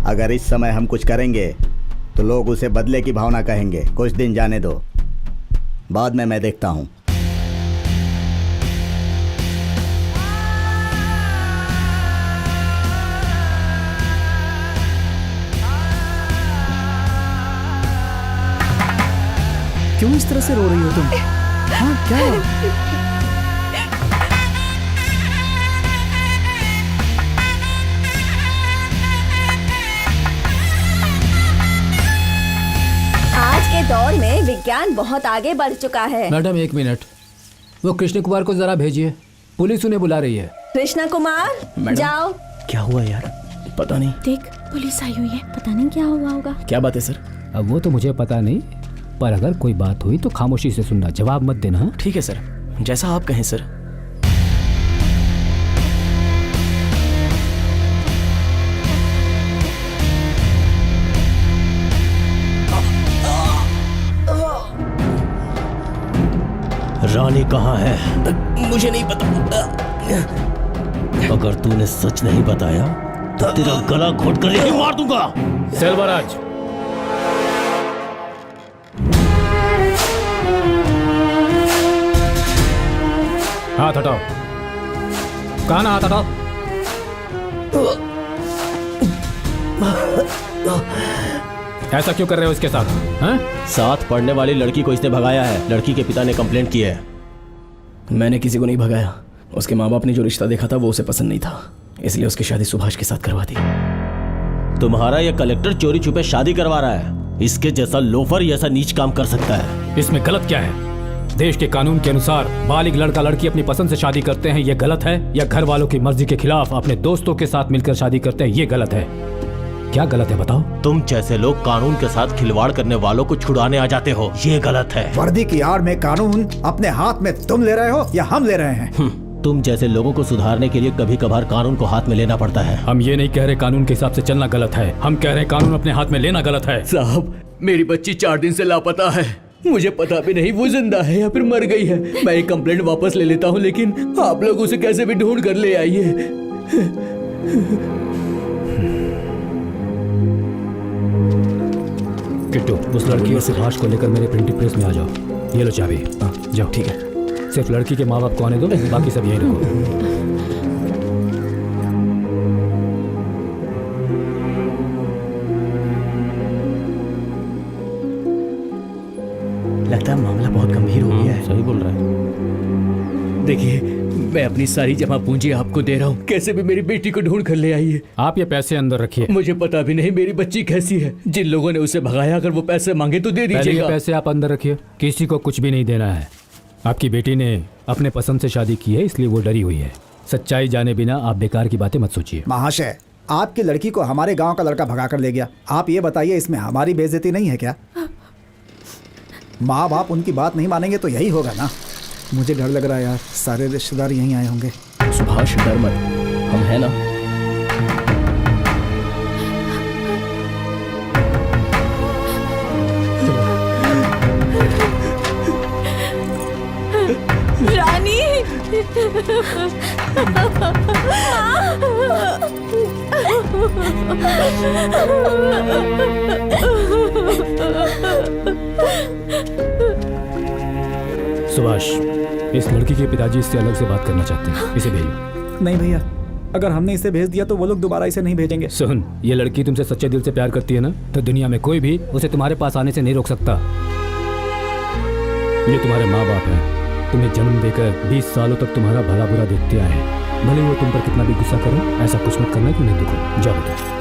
अगर इस समय हम कुछ करेंगे तो लोग उसे बदले की भावना कहेंगे। कुछ दिन जाने दो, बाद में मैं देखता हूं। क्यों इस तरह से रो रही हो तुम? हाँ क्या? आज के दौर में विज्ञान बहुत आगे बढ़ चुका है। मैडम 1 मिनट, वो कृष्ण कुमार को जरा भेजिए, पुलिस उन्हें बुला रही है। कृष्णा कुमार जाओ। क्या हुआ यार? पता नहीं। देख पुलिस आई हुई है। पता नहीं क्या हुआ होगा। क्या बात है सर? अब वो तो मुझे पता नहीं, पर अगर कोई बात हुई तो खामोशी से सुनना, जवाब मत देना। ठीक है सर, जैसा आप कहें सर। रानी कहाँ है? मुझे नहीं पता। अगर तूने सच नहीं बताया तो तेरा गला घोट कर यही मार दूंगा। सेल्वराज, हाथ हटाओ। कहाँ ना हाथ हटाओ। ऐसा क्यों कर रहे हो इसके साथ? हाँ? साथ पढ़ने वाली लड़की को इसने भगाया है। लड़की के पिता ने कंप्लेंट की है। मैंने किसी को नहीं भगाया। उसके माँ बाप ने जो रिश्ता देखा था वो उसे पसंद नहीं था, इसलिए उसकी शादी सुभाष के साथ करवा दी। तुम्हारा ये कलेक्टर चोरी छुपे शादी करवा रहा है। इसके जैसा लोफर ये ऐसा नीच काम कर सकता है। इसमें गलत क्या है? देश के कानून के अनुसार बालिग लड़का लड़की अपनी पसंद से शादी करते हैं, ये गलत है? या घर वालों की मर्जी के खिलाफ अपने दोस्तों के साथ मिलकर शादी करते हैं, ये गलत है? क्या गलत है बताओ? तुम जैसे लोग कानून के साथ खिलवाड़ करने वालों को छुड़ाने आ जाते हो, ये गलत है। वर्दी की आड़ में कानून अपने हाथ में तुम ले रहे हो या हम ले रहे हैं? तुम जैसे लोगों को सुधारने के लिए कभी कभार कानून को हाथ में लेना पड़ता है। हम ये नहीं कह रहे कानून के हिसाब से चलना गलत है, हम कह रहे कानून अपने हाथ में लेना गलत है। साहब, मेरी बच्ची 4 दिन से लापता है। मुझे पता भी नहीं वो जिंदा है या फिर मर गई है। मैं ये कंप्लेंट वापस ले लेता हूँ, लेकिन आप लोग उसे कैसे भी ढूंढ कर ले आइए। किट्टू, उस लड़की और सुभाष को लेकर मेरे प्रिंटिंग प्रेस में आ जाओ। ये लो चाबी। जाओ। ठीक है, सिर्फ लड़की के माँ बाप को आने दो, बाकी सब यहीं रुको। लगता है मामला बहुत गंभीर हो गया है। सही बोल रहा है। देखिए, मैं अपनी सारी जमा पूंजी आपको दे रहा हूँ, कैसे भी मेरी बेटी को ढूंढ कर ले आइए। आप ये पैसे अंदर रखिए। मुझे पता भी नहीं मेरी बच्ची कैसी है। जिन लोगों ने उसे भगाया, अगर वो पैसे मांगे तो दे पहले ये दीजिएगा। पैसे आप अंदर रखिए, किसी को कुछ भी नहीं देना है। आपकी बेटी ने अपने पसंद से शादी की है, इसलिए वो डरी हुई है। सच्चाई जाने बिना आप बेकार की बातें मत सोचिए। महाशय, आपकी लड़की को हमारे गांव का लड़का भगा कर ले गया। आप ये बताइए, इसमें हमारी बेइज्जती नहीं है क्या? माँ बाप उनकी बात नहीं मानेंगे तो यही होगा ना। मुझे डर लग रहा है यार, सारे रिश्तेदार यहीं आए होंगे। सुभाष, डर मत, हम हैं ना। रानी। सुभाष, इस लड़की के पिताजी इससे अलग से बात करना चाहते हैं, इसे भेजो। नहीं भैया, अगर हमने इसे भेज दिया तो वो लोग दोबारा इसे नहीं भेजेंगे। सुन, ये लड़की तुमसे सच्चे दिल से प्यार करती है ना, तो दुनिया में कोई भी उसे तुम्हारे पास आने से नहीं रोक सकता। ये तुम्हारे माँ बाप हैं, तुम्हें जन्म देकर 20 सालों तक तुम्हारा भला बुरा देखते आए हैं। भले वो तुम पर कितना भी गुस्सा करो, ऐसा कुछ मत करना कि उन्हें दुख हो। जाओ बेटा।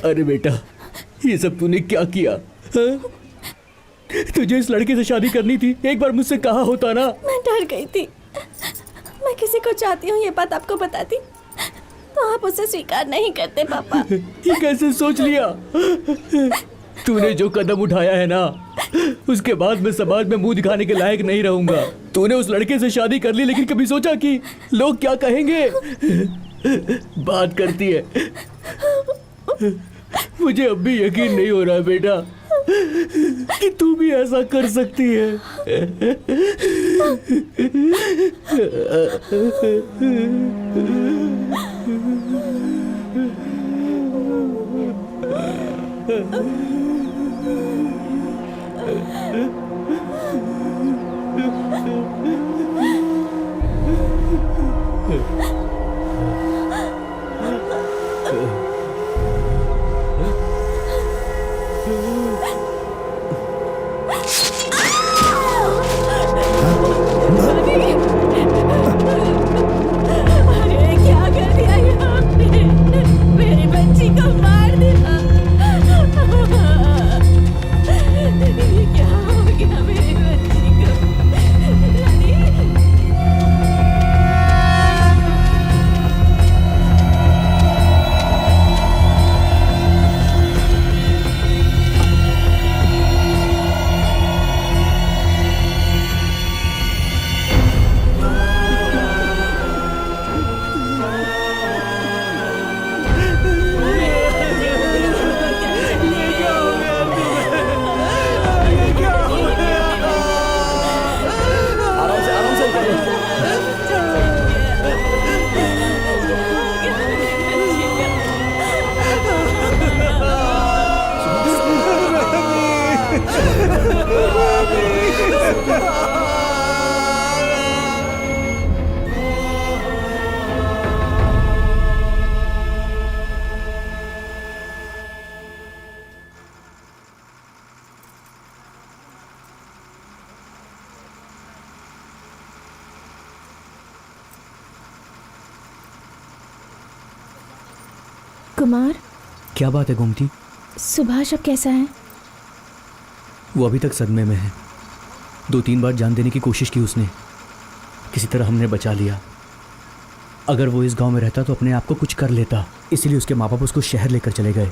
अरे बेटा, ये सब तूने क्या किया? हाँ? तुझे इस लड़के से शादी करनी थी, एक बार मुझसे कहा होता ना। मैं डर गई थी। मैं किसी को चाहती हूँ ये बात आपको बताती तो आप उसे स्वीकार नहीं करते पापा। ये कैसे सोच लिया? तूने जो कदम उठाया है ना, उसके बाद मैं समाज में मुंह दिखाने के लायक नहीं रहूंगा। तूने उस लड़के से शादी कर ली, लेकिन कभी सोचा कि लोग क्या कहेंगे? बात करती है। मुझे अब भी यकीन नहीं हो रहा है बेटा कि तू भी ऐसा कर सकती है। अरे क्या कर दिया यहाँ पे? मेरी बच्ची को मार दिया। ये क्या हो गया मेरी बच्ची को? रानी, कुमार, क्या बात है गोमती? सुभाष अब कैसा है? वो अभी तक सदमे में है। 2-3 बार जान देने की कोशिश की उसने, किसी तरह हमने बचा लिया। अगर वो इस गांव में रहता तो अपने आप को कुछ कर लेता, इसलिए उसके माँ बाप उसको शहर लेकर चले गए।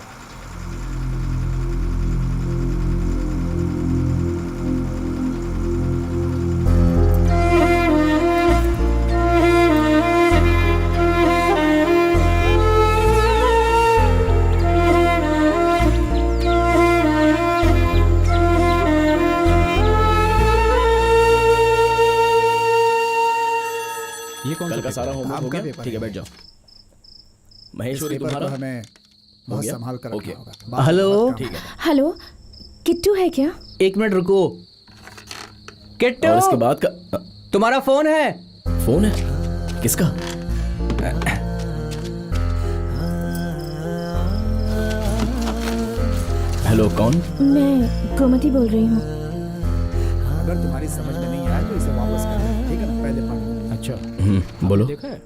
कल का सारा होमवर्क हो गया? ठीक है, बैठ जाओ। महेश्वरी, तुम्हारा? हमें बहुत संभाल कर ओके। रखना होगा। हेलो, ठीक है। हेलो, किट्टू है क्या? 1 मिनट रुको। किट्टू, और इसके बाद का तुम्हारा फोन है। फोन है? किसका? हेलो, कौन? मैं गोमती बोल रही हूँ। अगर तुम्हारी समझ में नहीं आया तो इसे वापस कर दे, ठीक है ना? पहले पढ़। अच्छा, बोलो। देखा है?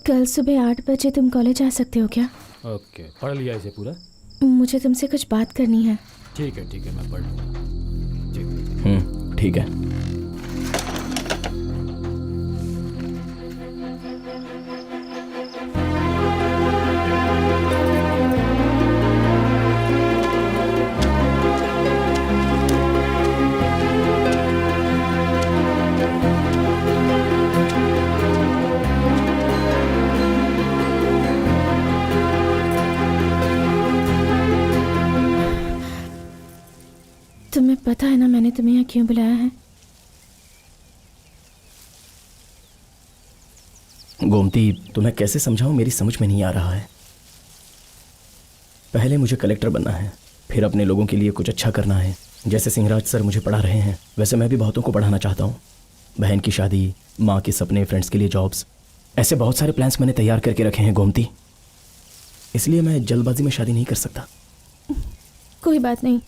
कल सुबह 8 बजे तुम कॉलेज आ सकते हो क्या? ओके, पढ़ लिया इसे पूरा? मुझे तुमसे कुछ बात करनी है। ठीक है, मैं पढ़ लूँगा। ठीक है। तुम्हें पता है ना मैंने तुम्हें यहाँ क्यों बुलाया है? गोमती, तुम्हें कैसे समझाऊं, मेरी समझ में नहीं आ रहा है। पहले मुझे कलेक्टर बनना है, फिर अपने लोगों के लिए कुछ अच्छा करना है। जैसे सिंहराज सर मुझे पढ़ा रहे हैं, वैसे मैं भी बहुतों को पढ़ाना चाहता हूँ। बहन की शादी, माँ के सपने, फ्रेंड्स के लिए जॉब्स, ऐसे बहुत सारे प्लान्स मैंने तैयार करके रखे हैं गोमती। इसलिए मैं जल्दबाजी में शादी नहीं कर सकता। कोई बात नहीं।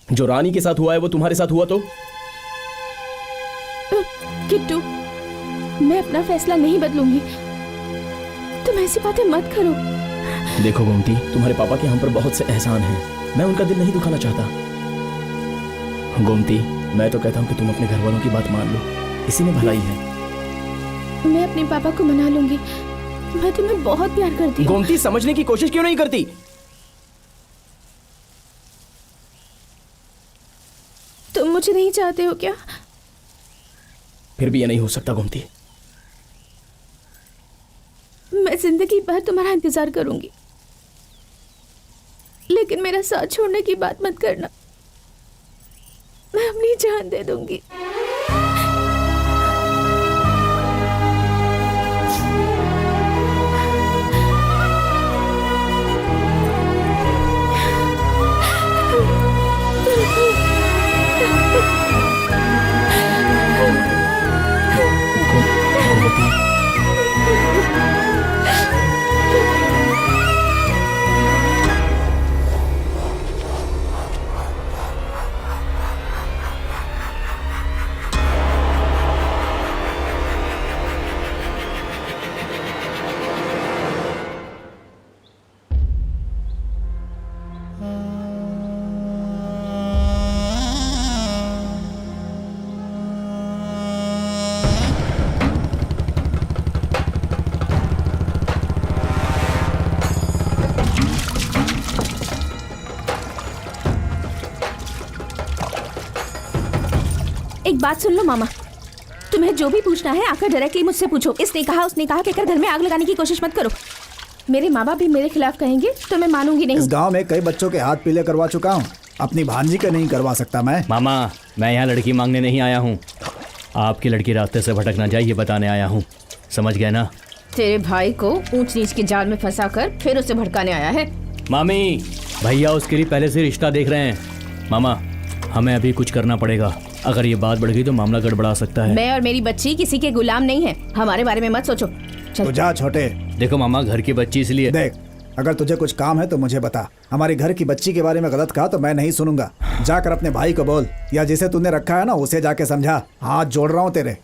जो रानी के साथ हुआ है वो तुम्हारे साथ हुआ तो? किट्टू, मैं अपना फैसला नहीं बदलूंगी। तुम ऐसी बातें मत करो। देखो गोमती, तुम्हारे पापा के हम पर बहुत से एहसान हैं। मैं उनका दिल नहीं दुखाना चाहता। गोमती, मैं तो कहता हूँ कि तुम अपने घर वालों की बात मान लो, इसी में भलाई है। मैं अपने पापा को मना लूंगी। मैं तुम्हें बहुत प्यार करती हूँ। गोमती, समझने की कोशिश क्यों नहीं करती? तुम मुझे नहीं चाहते हो क्या? फिर भी ये नहीं हो सकता गोमती। मैं जिंदगी भर तुम्हारा इंतजार करूंगी, लेकिन मेरा साथ छोड़ने की बात मत करना। मैं अपनी जान दे दूंगी। एक बात सुन लो मामा, तुम्हें जो भी पूछना है आकर डायरेक्टली मुझसे पूछो। इसने कहा, उसने कहा, कहकर घर में आग लगाने की कोशिश मत करो। मेरे माँ बाप भी मेरे खिलाफ कहेंगे तो मैं मानूंगी नहीं। इस गांव में कई बच्चों के हाथ पीले करवा चुका हूँ, अपनी भांजी के नहीं करवा सकता मैं। मामा, मैं यहाँ लड़की मांगने नहीं आया हूँ, आपकी लड़की रास्ते से भटक ना जाए ये बताने आया हूँ। समझ गए ना? तेरे भाई को ऊंच नीच के जाल में फंसा कर फिर उसे भड़काने आया है। मामी, भैया उसके लिए पहले से रिश्ता देख रहे हैं। मामा, हमें अभी कुछ करना पड़ेगा, अगर ये बात बढ़ गई तो मामला गड़बड़ा सकता है। मैं और मेरी बच्ची किसी के गुलाम नहीं है, हमारे बारे में मत सोचो। चल। तो जा छोटे। देखो मामा, घर की बच्ची इसलिए। देख, अगर तुझे कुछ काम है तो मुझे बता। हमारी घर की बच्ची के बारे में गलत कहा तो मैं नहीं सुनूंगा। जाकर अपने भाई को बोल, या जिसे तूने रखा है ना उसे जाके समझा। हाथ जोड़ रहा हूँ तेरे।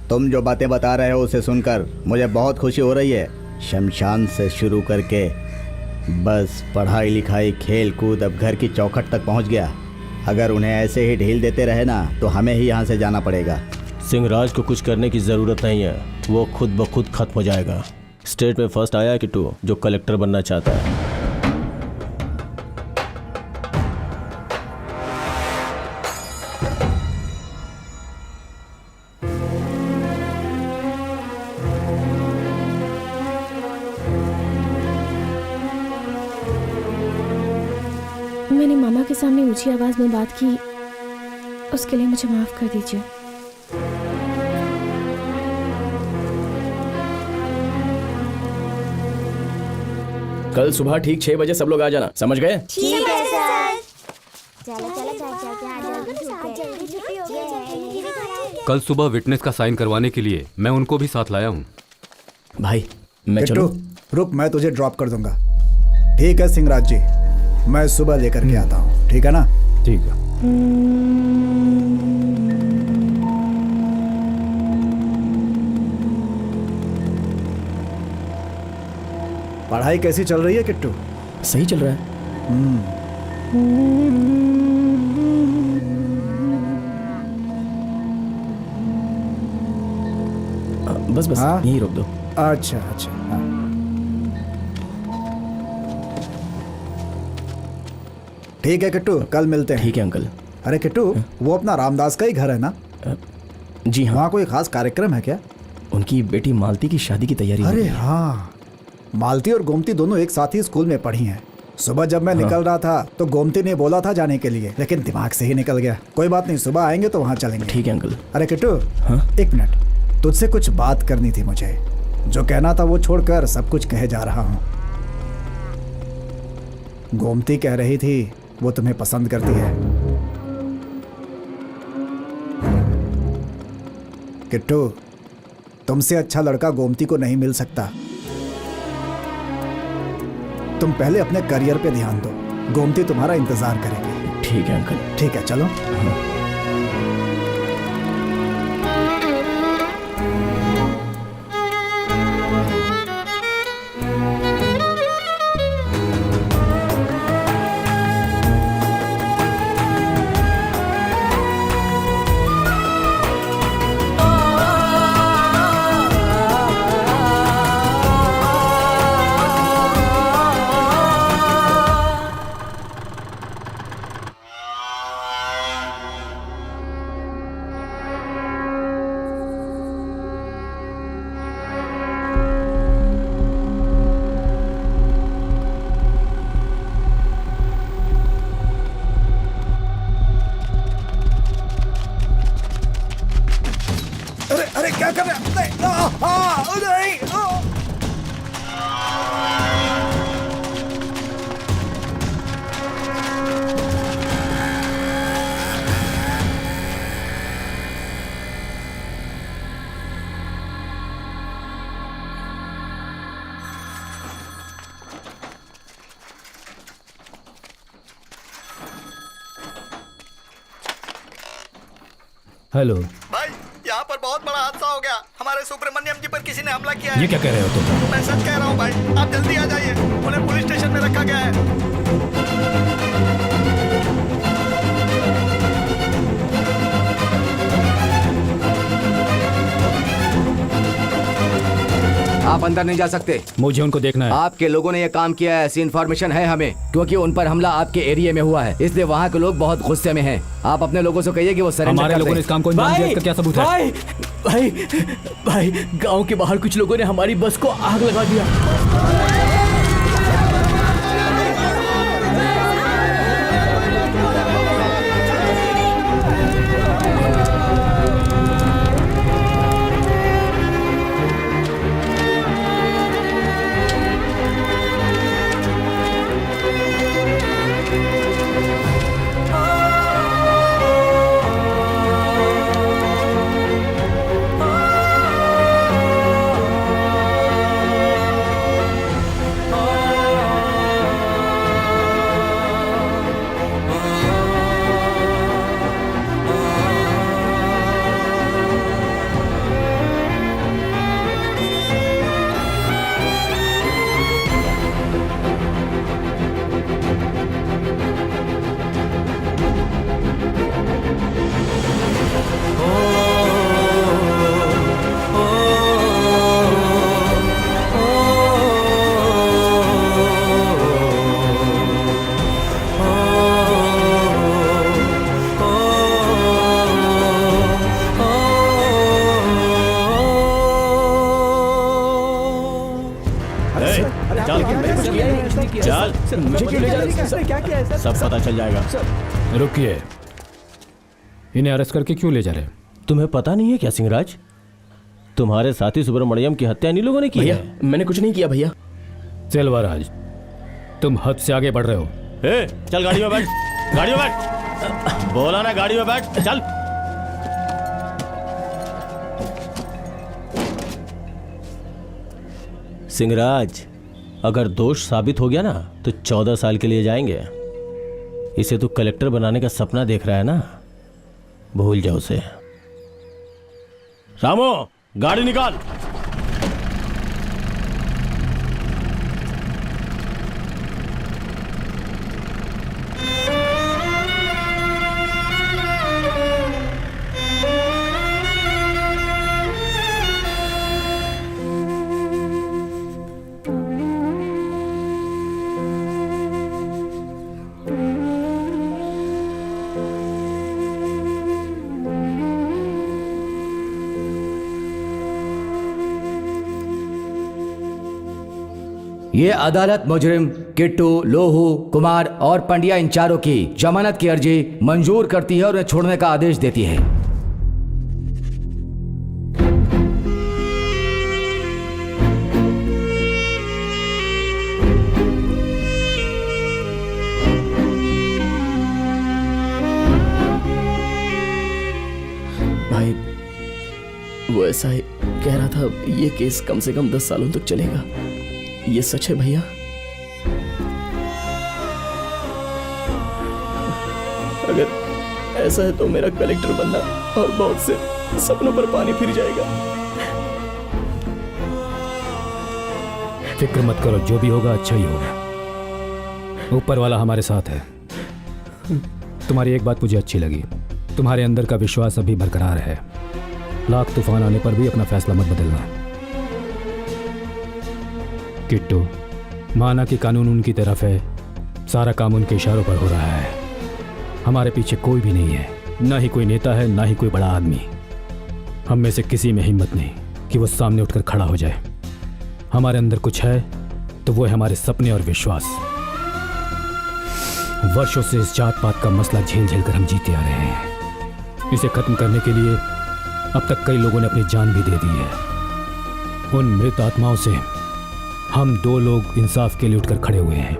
तुम जो बातें बता रहे हो उसे सुनकर मुझे बहुत खुशी हो रही है। शमशान से शुरू करके बस पढ़ाई लिखाई खेल कूद अब घर की चौखट तक पहुंच गया। अगर उन्हें ऐसे ही ढील देते रहे ना तो हमें ही यहाँ से जाना पड़ेगा। सिंहराज को कुछ करने की ज़रूरत नहीं है, वो खुद ब खुद खत्म हो जाएगा। स्टेट में फर्स्ट आया है किट्टू, जो कलेक्टर बनना चाहता है। मैंने मामा के सामने ऊंची आवाज में बात की, उसके लिए मुझे माफ कर दीजिए। कल सुबह ठीक 6 बजे सब लोग आ जाना, समझ गए? ठीक है सर। चलो चलो जल्दी छुट्टी हो गई। कल सुबह विटनेस का साइन करवाने के लिए मैं उनको भी साथ लाया हूँ। भाई मैं किट्टू, चलूं? रुक, मैं तुझे ड्रॉप कर दूंगा। ठीक है सिंहराज जी, मैं सुबह लेकर के आता हूँ, ठीक है ना? ठीक है। पढ़ाई कैसी चल रही है किट्टू? सही चल रहा है। बस बस हाँ? यहीं रोक दो। अच्छा अच्छा, हाँ। ठीक है किट्टू, कल मिलते हैं। ठीक है अंकल। अरे किट्टू, वो अपना रामदास का ही घर है ना? जी हाँ। वहाँ कोई खास कार्यक्रम है क्या? उनकी बेटी मालती की शादी की तैयारी हो रही अरे है। हाँ, मालती और गोमती दोनों एक साथ ही स्कूल में पढ़ी हैं। सुबह जब मैं निकल रहा था तो गोमती ने बोला था जाने के लिए, लेकिन दिमाग से ही निकल गया। कोई बात नहीं, सुबह आएंगे तो वहाँ चलेंगे। ठीक है अंकल। अरे किट्टू, हाँ? एक मिनट, तुझसे कुछ बात करनी थी मुझे। जो कहना था वो छोड़कर सब कुछ कहे जा रहा हूँ। गोमती कह रही थी वो तुम्हें पसंद करती है। किट्टू, तुमसे अच्छा लड़का गोमती को नहीं मिल सकता। तुम पहले अपने करियर पे ध्यान दो, गोमती तुम्हारा इंतजार करेगी। ठीक है अंकल। ठीक है, चलो। अरे क्या कर रहे हैं? नहीं, हेलो भाई, यहाँ पर बहुत बड़ा हादसा हो गया। हमारे सुब्रमण्यम जी पर किसी ने हमला किया है। ये क्या कह रहे हो तुम? मैं सच कह रहा हूँ भाई, आप जल्दी आ जाइए। उन्हें पुलिस स्टेशन में रखा गया है। आप अंदर नहीं जा सकते। मुझे उनको देखना है। आपके लोगों ने ये काम किया है, ऐसी इन्फॉर्मेशन है हमें, क्योंकि उन पर हमला आपके एरिया में हुआ है, इसलिए वहाँ के लोग बहुत गुस्से में हैं। आप अपने लोगों से कहिए कि वो सरेंडर हमारे कर लोगों ने दें। इस काम को अंजाम दिया, इसका क्या सबूत है? भाई भाई भाई, गांव के बाहर कुछ लोगों ने हमारी बस को आग लगा दिया। सर मुझे क्यों ले जा रहे हैं? क्या किया है सर? सब पता चल जाएगा। रुकिए, इन्हें अरेस्ट करके क्यों ले जा रहे हैं? तुम्हें पता नहीं है क्या सिंहराज, तुम्हारे साथी सुब्रमण्यम की हत्या इन्हीं लोगों ने की भैया है। मैंने कुछ नहीं किया भैया। सेल्वराज, तुम हद से आगे बढ़ रहे हो। चल गाड़ी में बैठ, गाड़ी में बैठ, बोला ना गाड़ी में बैठ, चल। सिंहराज, अगर दोष साबित हो गया ना तो 14 साल के लिए जाएंगे। इसे तू कलेक्टर बनाने का सपना देख रहा है ना, भूल जाओ उसे। रामो, गाड़ी निकाल। ये अदालत मुजरिम किट्टू, लोहू, कुमार और पंड्या इन चारों की जमानत की अर्जी मंजूर करती है और उन्हें छोड़ने का आदेश देती है। भाई वो ऐसा ही कह रहा था, ये केस कम से कम 10 सालों तक चलेगा। ये सच है भैया? अगर ऐसा है तो मेरा कलेक्टर बनना और बहुत से सपनों पर पानी फिर जाएगा। फिक्र मत करो, जो भी होगा अच्छा ही होगा। ऊपर वाला हमारे साथ है। तुम्हारी एक बात मुझे अच्छी लगी, तुम्हारे अंदर का विश्वास अभी बरकरार है। लाख तूफान आने पर भी अपना फैसला मत बदलना। किट्टू, माना कि कानून उनकी तरफ है, सारा काम उनके इशारों पर हो रहा है। हमारे पीछे कोई भी नहीं है, ना ही कोई नेता है, ना ही कोई बड़ा आदमी। हम में से किसी में हिम्मत नहीं कि वो सामने उठकर खड़ा हो जाए। हमारे अंदर कुछ है तो वो है हमारे सपने और विश्वास। वर्षों से इस जात पात का मसला झेल झेल कर हम जीते आ रहे हैं। इसे खत्म करने के लिए अब तक कई लोगों ने अपनी जान भी दे दी है। उन मृत आत्माओं से हम 2 लोग इंसाफ के लिए उठकर खड़े हुए हैं।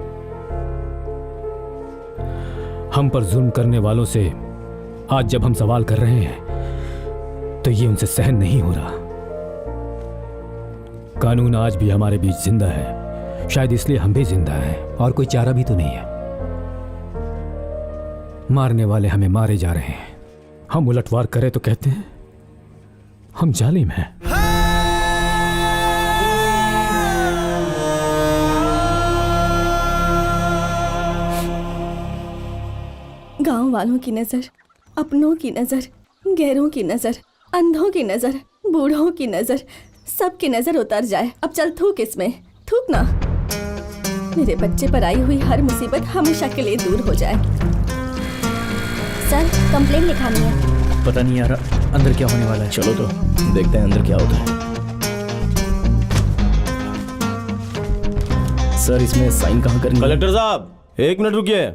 हम पर जुल्म करने वालों से आज जब हम सवाल कर रहे हैं तो ये उनसे सहन नहीं हो रहा। कानून आज भी हमारे बीच जिंदा है, शायद इसलिए हम भी जिंदा हैं, और कोई चारा भी तो नहीं है। मारने वाले हमें मारे जा रहे हैं, हम उलटवार करें तो कहते हैं हम जालिम हैं। गांव वालों की नजर, अपनों की नजर, गैरों की नजर, अंधों की नजर, बूढ़ों की नजर, सबकी नजर उतर जाए। अब चल थूक इसमें, थूक ना। मेरे बच्चे पर आई हुई हर मुसीबत हमेशा के लिए दूर हो जाए। सर कंप्लेंट लिखानी है। पता नहीं यार अंदर क्या होने वाला है। चलो तो देखते हैं अंदर क्या होता है। सर इसमें साइन कहाँ करेंगे? कलेक्टर साहब 1 मिनट रुकिए।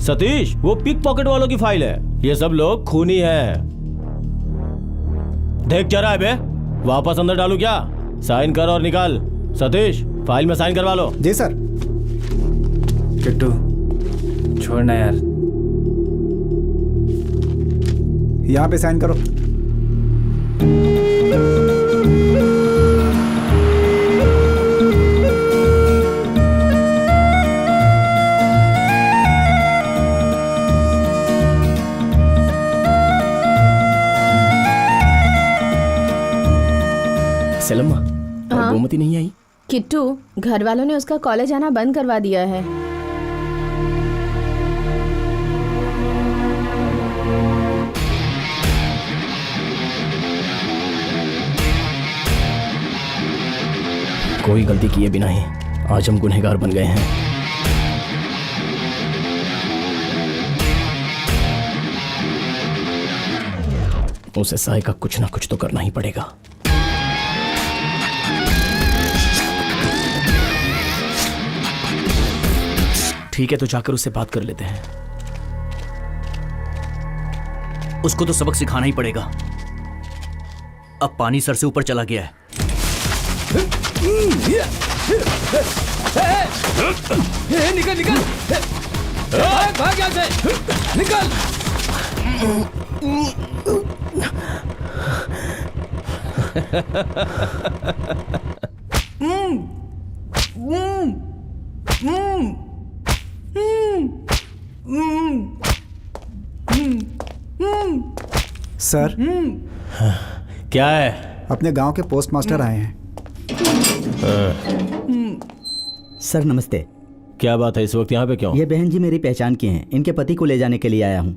सतीश, वो पिक पॉकेट वालों की फाइल है। ये सब लोग खूनी हैं। देख क्या रहा है बे? वापस अंदर डालू क्या? साइन कर और निकाल। सतीश, फाइल में साइन करवा लो। जी सर। किट्टू छोड़ना यार। यहाँ पे साइन करो। सेलम्मा, और गोमती नहीं आई? किट्टू, घर वालों ने उसका कॉलेज आना बंद करवा दिया है। कोई गलती किए बिना ही आज हम गुनहगार बन गए हैं। उसे साय का कुछ ना कुछ तो करना ही पड़ेगा। ठीक है, तो जाकर उससे बात कर लेते हैं। उसको तो सबक सिखाना ही पड़ेगा। अब पानी सर से ऊपर चला गया है। निकल निकल, भाग यहाँ से, निकल। सर, क्या है? अपने गांव के पोस्ट मास्टर आए हैं। सर नमस्ते। क्या बात है, इस वक्त यहाँ पे क्यों? ये बहन जी मेरी पहचान की हैं। इनके पति को ले जाने के लिए आया हूँ।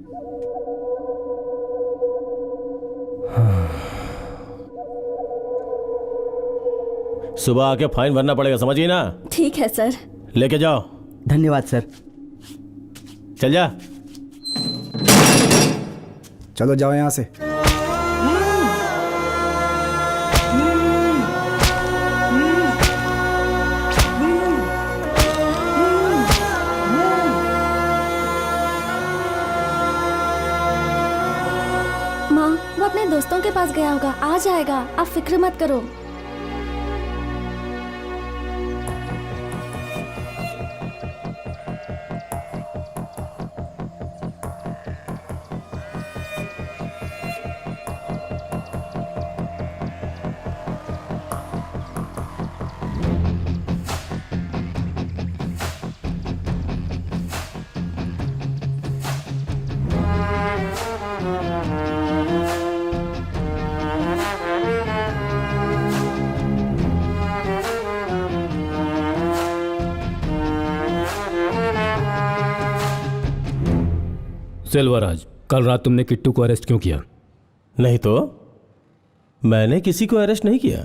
सुबह आके फाइन भरना पड़ेगा, समझिए ना? ठीक है सर। लेके जाओ। धन्यवाद सर। चल जा। चलो जाओ यहाँ से। माँ, वो अपने दोस्तों के पास गया होगा, आ जाएगा, आप फिक्र मत करो। सेल्वराज, कल रात तुमने किट्टू को अरेस्ट क्यों किया? नहीं तो मैंने किसी को अरेस्ट नहीं किया।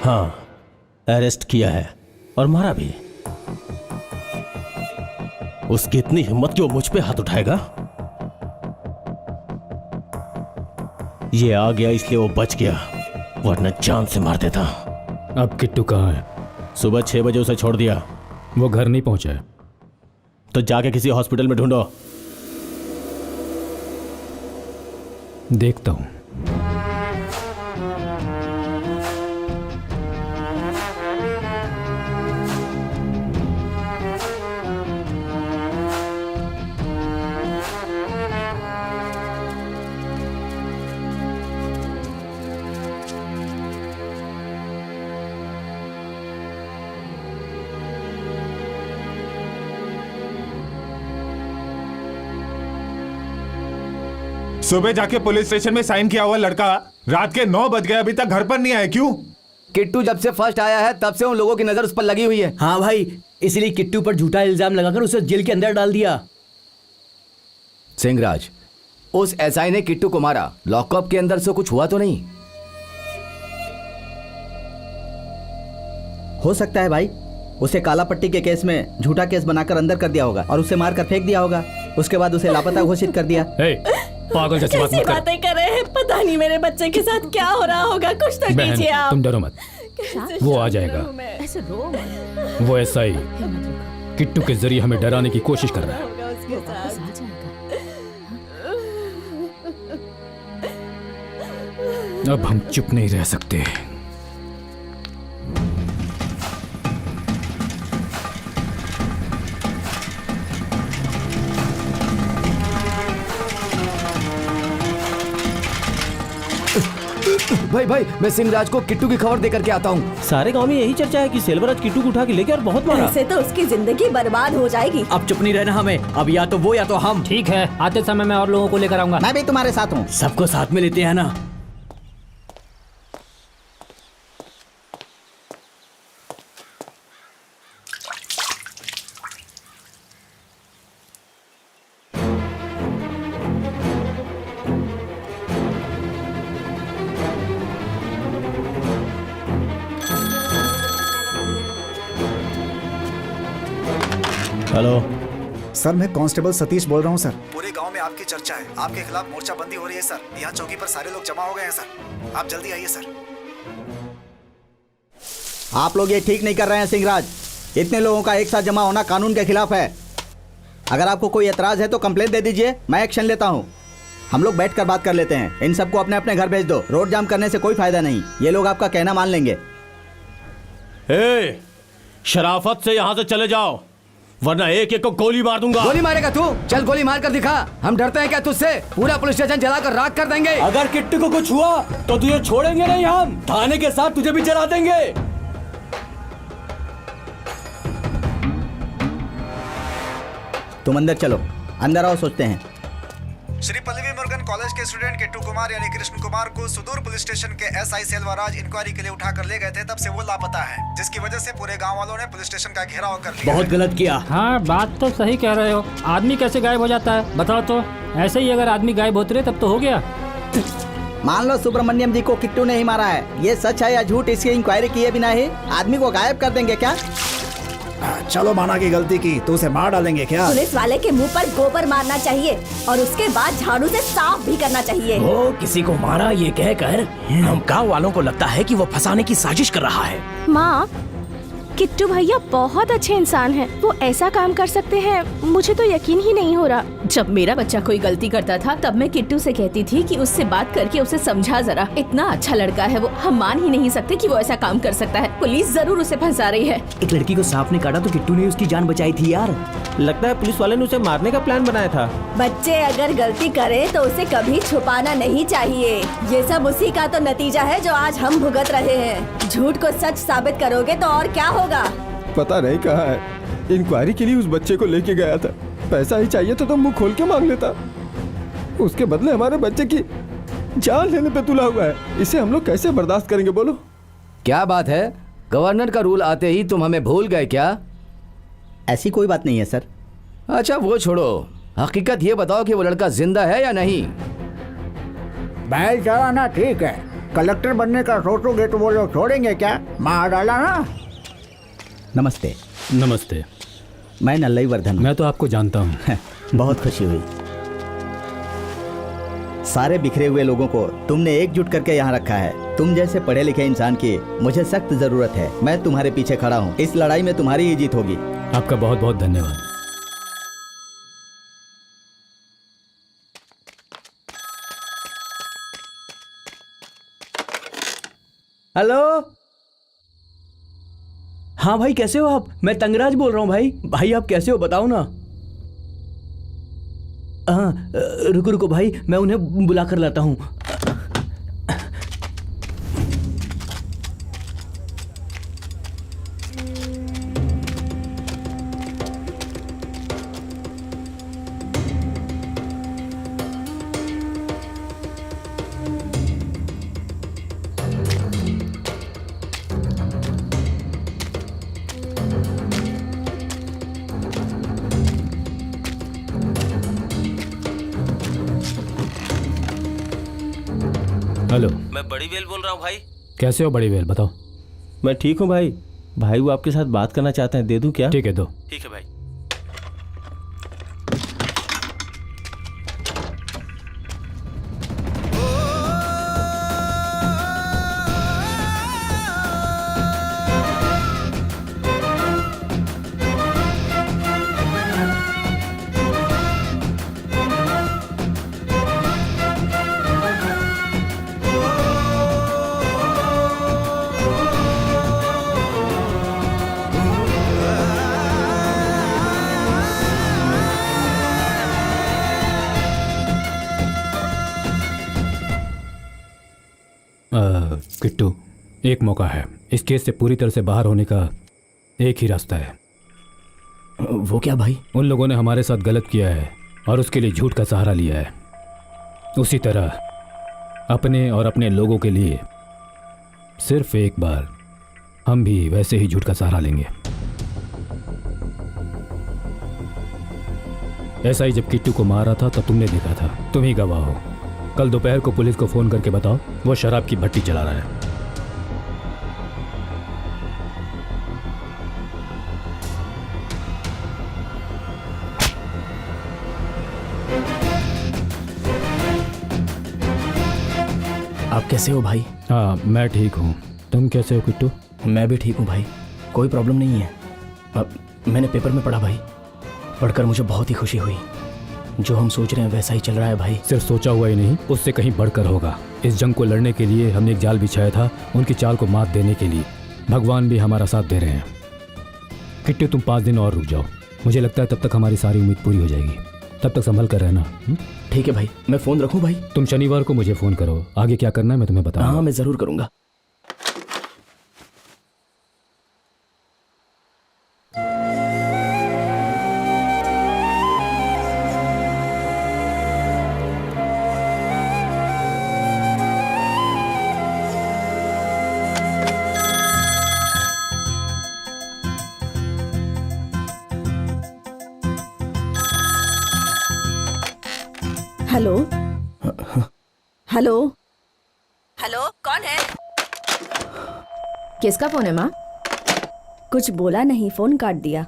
हाँ, अरेस्ट किया है और मारा भी। उसकी इतनी हिम्मत कि वो मुझ पे हाथ उठाएगा। ये आ गया इसलिए वो बच गया, वरना जान से मार देता। अब किट्टू कहाँ है? सुबह 6 बजे उसे छोड़ दिया। वो घर नहीं पहुंचा है। तो जाके किसी हॉस्पिटल में ढूंढो। देखता हूं। सुबह जाके पुलिस स्टेशन में साइन किया हुआ लड़का रात के 9 बज गए, अभी तक घर पर नहीं आया, क्यों? किट्टू जब से फर्स्ट आया है तब से उन लोगों की नजर उस पर लगी हुई है। हाँ भाई, इसलिए किट्टू पर झूठा इल्जाम लगाकर उसे जेल के अंदर डाल दिया। सिंहराज, उस एसआई ने किट्टू को मारा, लॉकअप के अंदर से कुछ हुआ तो नहीं? हो सकता है भाई, उसे काला पट्टी के केस में झूठा केस बनाकर अंदर कर दिया होगा और उसे मारकर फेंक दिया होगा। उसके बाद उसे लापता घोषित कर दिया। पागल जैसी बात मत कर। बातें कर रहे हैं, पता नहीं मेरे बच्चे के साथ क्या हो रहा होगा, कुछ तो बहन, कीजिए आप। तुम डरो मत, वो आ जाएगा। ऐसे रो मत। वो ऐसा ही किट्टू के जरिए हमें डराने की कोशिश कर रहा है। अब हम चुप नहीं रह सकते। भाई भाई, मैं सिंहराज को किट्टू की खबर देकर के आता हूँ। सारे गांव में यही चर्चा है कि सेल्वराज किट्टू को उठा के लेके और बहुत मारा। ऐसे तो उसकी जिंदगी बर्बाद हो जाएगी। अब चुप नहीं रहना हमें, अब या तो वो या तो हम। ठीक है, आते समय मैं और लोगों को लेकर आऊंगा। मैं भी तुम्हारे साथ हूँ। सबको साथ में लेते हैं ना। हेलो सर, मैं कांस्टेबल सतीश बोल रहा हूँ सर। पूरे गांव में आपकी चर्चा है, आपके खिलाफ मोर्चाबंदी हो रही है सर। यहाँ चौकी पर सारे लोग जमा हो गए हैं सर, आप जल्दी आइए सर। आप लोग ये ठीक नहीं कर रहे हैं सिंहराज। इतने लोगों का एक साथ जमा होना कानून के खिलाफ है। अगर आपको कोई एतराज है तो कंप्लेंट दे दीजिए, मैं एक्शन लेता हूँ। हम लोग बैठकर बात कर लेते हैं। इन सबको अपने अपने घर भेज दो। रोड जाम करने से कोई फायदा नहीं। ये लोग आपका कहना मान लेंगे। शराफत से यहाँ से चले जाओ, वरना एक एक को गोली मार दूंगा। गोली मारेगा तू? चल गोली मार कर दिखा। हम डरते हैं क्या तुझसे? पूरा पुलिस स्टेशन जलाकर राख कर देंगे। अगर किट्टू को कुछ हुआ तो तुझे छोड़ेंगे नहीं, हम थाने के साथ तुझे भी जला देंगे। तुम अंदर चलो, अंदर आओ, सोचते हैं। श्री पल्लवी मुरुगन कॉलेज के स्टूडेंट किट्टू कुमार यानी कृष्ण कुमार को सुदूर पुलिस स्टेशन के एसआई सेल्वराज इंक्वायरी के लिए उठाकर ले गए थे। तब से वो लापता है, जिसकी वजह से पूरे गांव वालों ने पुलिस स्टेशन का घेराव कर लिया। बहुत गलत किया। हाँ, बात तो सही कह रहे हो। आदमी कैसे गायब हो जाता है बताओ तो? ऐसे ही अगर आदमी गायब होते रहे तब तो हो गया। मान लो सुब्रमण्यम जी को किट्टू ने ही मारा है, ये सच है या झूठ, इसकी इंक्वायरी किए बिना ही आदमी को गायब कर देंगे क्या? चलो माना की गलती की तो उसे मार डालेंगे क्या? पुलिस वाले के मुंह पर गोबर मारना चाहिए और उसके बाद झाड़ू से साफ भी करना चाहिए। वो किसी को मारा ये कहकर हम गांव वालों को लगता है कि वो फंसाने की साजिश कर रहा है। माँ, किट्टू भैया बहुत अच्छे इंसान हैं। वो ऐसा काम कर सकते हैं, मुझे तो यकीन ही नहीं हो रहा। जब मेरा बच्चा कोई गलती करता था तब मैं किट्टू से कहती थी कि उससे बात करके उसे समझा जरा। इतना अच्छा लड़का है वो, हम मान ही नहीं सकते कि वो ऐसा काम कर सकता है। पुलिस जरूर उसे फंसा रही है। एक लड़की को सांप ने काटा तो किट्टू ने उसकी जान बचाई थी यार। लगता है पुलिस वाले ने उसे मारने का प्लान बनाया था। बच्चे अगर गलती करे तो उसे कभी छुपाना नहीं चाहिए। ये सब उसी का तो नतीजा है जो आज हम भुगत रहे हैं। झूठ को सच साबित करोगे तो और क्या होगा? पता नहीं कहाँ है। इंक्वायरी के लिए उस बच्चे को लेके गया था। पैसा ही चाहिए तो मुंह खोल के मांग लेता। उसके बदले हमारे बच्चे की जान लेने पे तुला हुआ है। इसे हम लोग कैसे बर्दाश्त करेंगे बोलो? क्या बात है, गवर्नर का रूल आते ही तुम हमें भूल गए क्या? ऐसी कोई बात नहीं है सर। अच्छा वो छोड़ो, हकीकत ये बताओ कि वो लड़का जिंदा है या नहीं? बैल चलाना ठीक है, कलेक्टर बनने का सोचोगे तो वो लोग छोड़ेंगे क्या? मार डाला ना। नमस्ते। नमस्ते। मैं नल्लई वर्धन। मैं तो आपको जानता हूँ। बहुत खुशी हुई। सारे बिखरे हुए लोगों को तुमने एकजुट करके यहाँ रखा है। तुम जैसे पढ़े लिखे इंसान की मुझे सख्त जरूरत है। मैं तुम्हारे पीछे खड़ा हूँ। इस लड़ाई में तुम्हारी ही जीत होगी। आपका बहुत बहुत धन्यवाद। हेलो। हाँ भाई, कैसे हो आप? मैं तंगराज बोल रहा हूँ भाई। भाई आप कैसे हो बताओ ना। हाँ, रुको रुको भाई, मैं उन्हें बुला कर लाता हूँ। हेलो। मैं बड़ी वेल बोल रहा हूँ भाई। कैसे हो बड़ी वेल, बताओ। मैं ठीक हूँ भाई। भाई वो आपके साथ बात करना चाहते हैं, दे दूँ क्या? ठीक है, दो। ठीक है भाई। किट्टू, एक मौका है। इस केस से पूरी तरह से बाहर होने का एक ही रास्ता है। वो क्या भाई? उन लोगों ने हमारे साथ गलत किया है और उसके लिए झूठ का सहारा लिया है। उसी तरह अपने और अपने लोगों के लिए सिर्फ एक बार हम भी वैसे ही झूठ का सहारा लेंगे। ऐसा ही जब किट्टू को मारा था तब तुमने देखा था, तुम ही गवाह हो। कल दोपहर को पुलिस को फोन करके बताओ वो शराब की भट्टी चला रहा है। आप कैसे हो भाई? हाँ मैं ठीक हूँ, तुम कैसे हो किट्टू? मैं भी ठीक हूँ भाई, कोई प्रॉब्लम नहीं है। मैंने पेपर में पढ़ा भाई, पढ़कर मुझे बहुत ही खुशी हुई। जो हम सोच रहे हैं वैसा ही चल रहा है भाई। सिर्फ सोचा हुआ ही नहीं, उससे कहीं बढ़कर होगा। इस जंग को लड़ने के लिए हमने एक जाल बिछाया था, उनकी चाल को मात देने के लिए। भगवान भी हमारा साथ दे रहे हैं। किट्टू तुम 5 दिन और रुक जाओ, मुझे लगता है तब तक हमारी सारी उम्मीद पूरी हो जाएगी। तब तक संभल कर रहना। ठीक है भाई, मैं फ़ोन रखूं भाई? तुम शनिवार को मुझे फ़ोन करो, आगे क्या करना है मैं तुम्हें बताऊंगा। हाँ मैं ज़रूर करूँगा। हेलो हेलो हेलो, कौन है? किसका फोन है माँ? कुछ बोला नहीं, फोन काट दिया।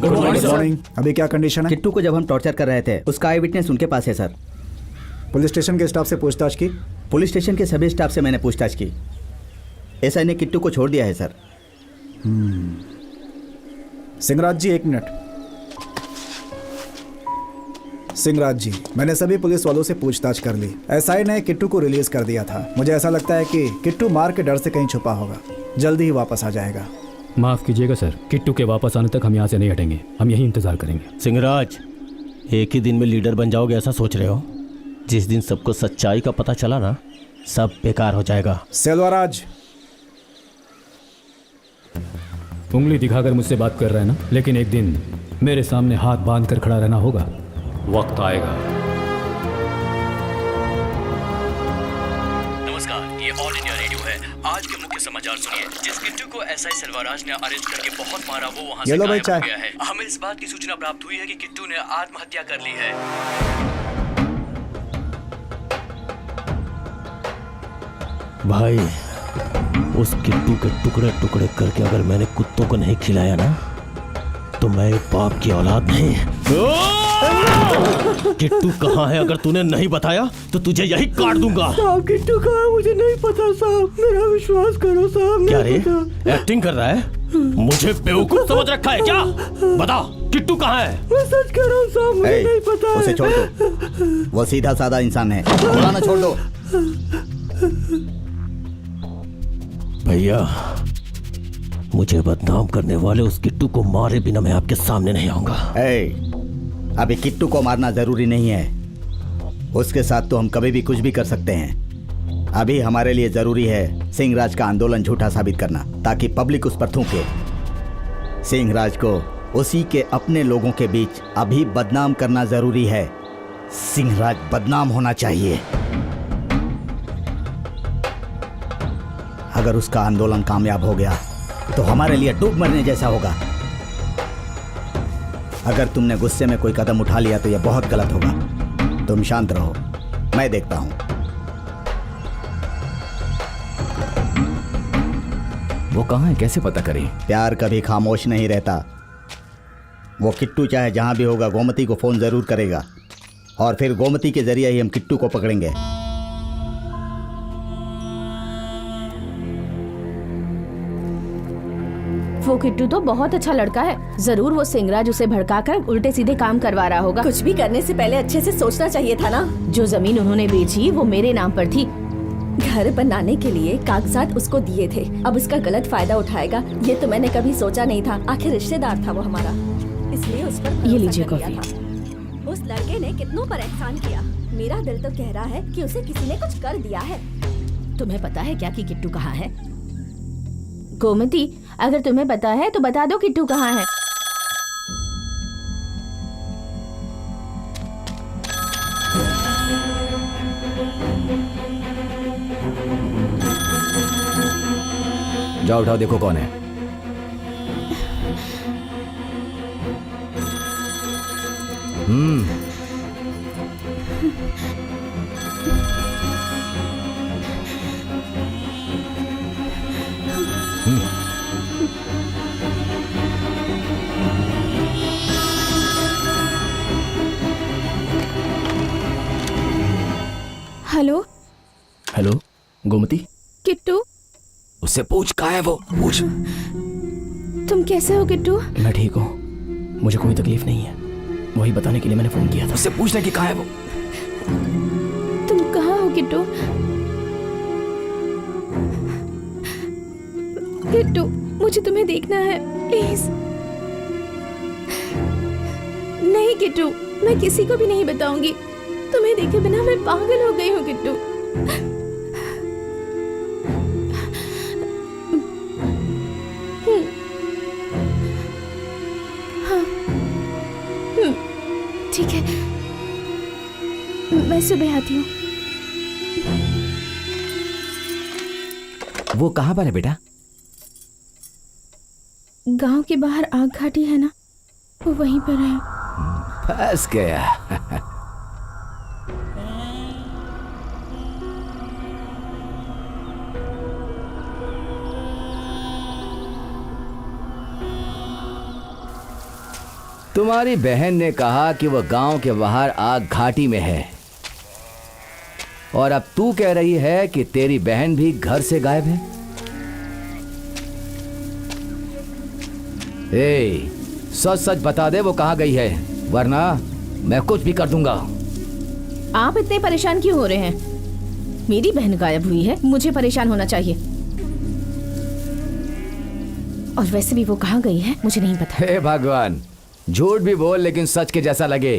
Good morning. अभी क्या कंडीशन है? किट्टू को जब हम टॉर्चर कर रहे थे उसका आई विटनेस उनके पास है सर। पुलिस स्टेशन के स्टाफ से पूछताछ की? पुलिस स्टेशन के सभी स्टाफ से मैंने पूछताछ की। एसआई ने किट्टू को छोड़ दिया है सर। सिंहराज जी 1 मिनट। सिंहराज जी, मैंने सभी पुलिस वालों से पूछताछ कर ली। एसआई ने किट्टू को रिलीज कर दिया था। मुझे ऐसा लगता है कि किट्टू मार के डर से कहीं छुपा होगा, जल्दी ही वापस आ जाएगा। माफ़ कीजिएगा सर, किट्टू के वापस आने तक हम यहाँ से नहीं हटेंगे, हम यहीं इंतजार करेंगे। सिंहराज, एक ही दिन में लीडर बन जाओगे ऐसा सोच रहे हो? जिस दिन सबको सच्चाई का पता चला ना, सब बेकार हो जाएगा। सेल्वाराज, उंगली दिखाकर मुझसे बात कर रहा है ना, लेकिन एक दिन मेरे सामने हाथ बांध कर खड़ा रहना होगा। वक्त आएगा। नमस्कार, ये ऑल इंडिया रेडियो है। आज के मुख्य समाचार सुनिए। जिस किट्टू को एसआई सेल्वाराज ने अरेस्ट करके बहुत मारा, वो वहां से गायब हो गया है। हमें इस बात की सूचना प्राप्त हुई है कि किट्टू ने आत्महत्या कर ली है। भाई, उस किट्टू के टुकड़े टुकड़े करके अगर मैंने कुत्तों को नहीं खिलाया ना, तो मैं बाप की औलाद नहीं। किट्टू कहाँ है? अगर तूने नहीं बताया तो तुझे यही काट दूंगा। साहब किट्टू कहाँ है मुझे नहीं पता साहब, मेरा विश्वास करो साहब। क्या रे, एक्टिंग कर रहा है? मुझे बेवकूफ समझ रखा है क्या? बता, किट्टू कहाँ है? मैं सच कह रहा हूँ साहब, मुझे नहीं पता है। उसे छोड़ दो, वो सीधा साधा इंसान है। बुलाना छोड़ दो। भैया, मुझे बदनाम करने वाले उस किट्टू को मारे बिना मैं आपके सामने नहीं आऊंगा। अभी किट्टू को मारना जरूरी नहीं है, उसके साथ तो हम कभी भी कुछ भी कर सकते हैं। अभी हमारे लिए जरूरी है सिंहराज का आंदोलन झूठा साबित करना, ताकि पब्लिक उस पर थूके। सिंहराज को उसी के अपने लोगों के बीच अभी बदनाम करना जरूरी है। सिंहराज बदनाम होना चाहिए। अगर उसका आंदोलन कामयाब हो गया तो हमारे लिए डूब मरने जैसा होगा। अगर तुमने गुस्से में कोई कदम उठा लिया तो यह बहुत गलत होगा। तुम शांत रहो, मैं देखता हूं। वो कहाँ है, कैसे पता करें? प्यार कभी खामोश नहीं रहता। वो किट्टू चाहे जहां भी होगा, गोमती को फोन जरूर करेगा, और फिर गोमती के जरिए ही हम किट्टू को पकड़ेंगे। वो किट्टू तो बहुत अच्छा लड़का है, जरूर वो सिंहराज उसे भड़काकर उल्टे सीधे काम करवा रहा होगा। कुछ भी करने से पहले अच्छे से सोचना चाहिए था ना। जो जमीन उन्होंने बेची वो मेरे नाम पर थी। घर बनाने के लिए कागजात उसको दिए थे, अब उसका गलत फायदा उठाएगा ये तो मैंने कभी सोचा नहीं था। आखिर रिश्तेदार था वो हमारा, इसलिए उस पर ये लीजिए भरोसा कर लिया था। उस लड़के ने कितनों पर एहसान किया। मेरा दिल तो कह रहा है कि उसे किसी ने कुछ कर दिया है। तुम्हें पता है क्या कि किट्टू कहाँ है? गोमती, अगर तुम्हें पता है तो बता दो किट्टू कहाँ है। जाओ उठाओ, देखो कौन है। Hello hello Gomti. किट्टू, उससे पूछ कहाँ है वो, पूछ। तुम कैसे हो किट्टू? मैं ठीक हूँ, मुझे कोई तकलीफ नहीं है, वही बताने के लिए मैंने फोन किया था। उससे पूछने की कहाँ है वो। तुम कहाँ हो किट्टू? किट्टू, मुझे तुम्हें देखना है, प्लीज। नहीं किट्टू, मैं किसी को भी नहीं बताऊंगी। तुम्हें देखे बिना मैं पागल हो गई हूँ किट्टू। ठीक है, मैं सुबह आती हूँ। वो कहाँ पर है बेटा? गांव के बाहर आग घाटी है ना, वो वहीं पर है। फंस गया। तुम्हारी बहन ने कहा कि वह गांव के बाहर आग घाटी में है, और अब तू कह रही है कि तेरी बहन भी घर से गायब है। ए, सच सच बता दे वो कहाँ गई है, वरना मैं कुछ भी कर दूंगा। आप इतने परेशान क्यों हो रहे हैं? मेरी बहन गायब हुई है, मुझे परेशान होना चाहिए। और वैसे भी वो कहाँ गई है मुझे नहीं पता। हे भगवान, झूठ भी बोल लेकिन सच के जैसा लगे।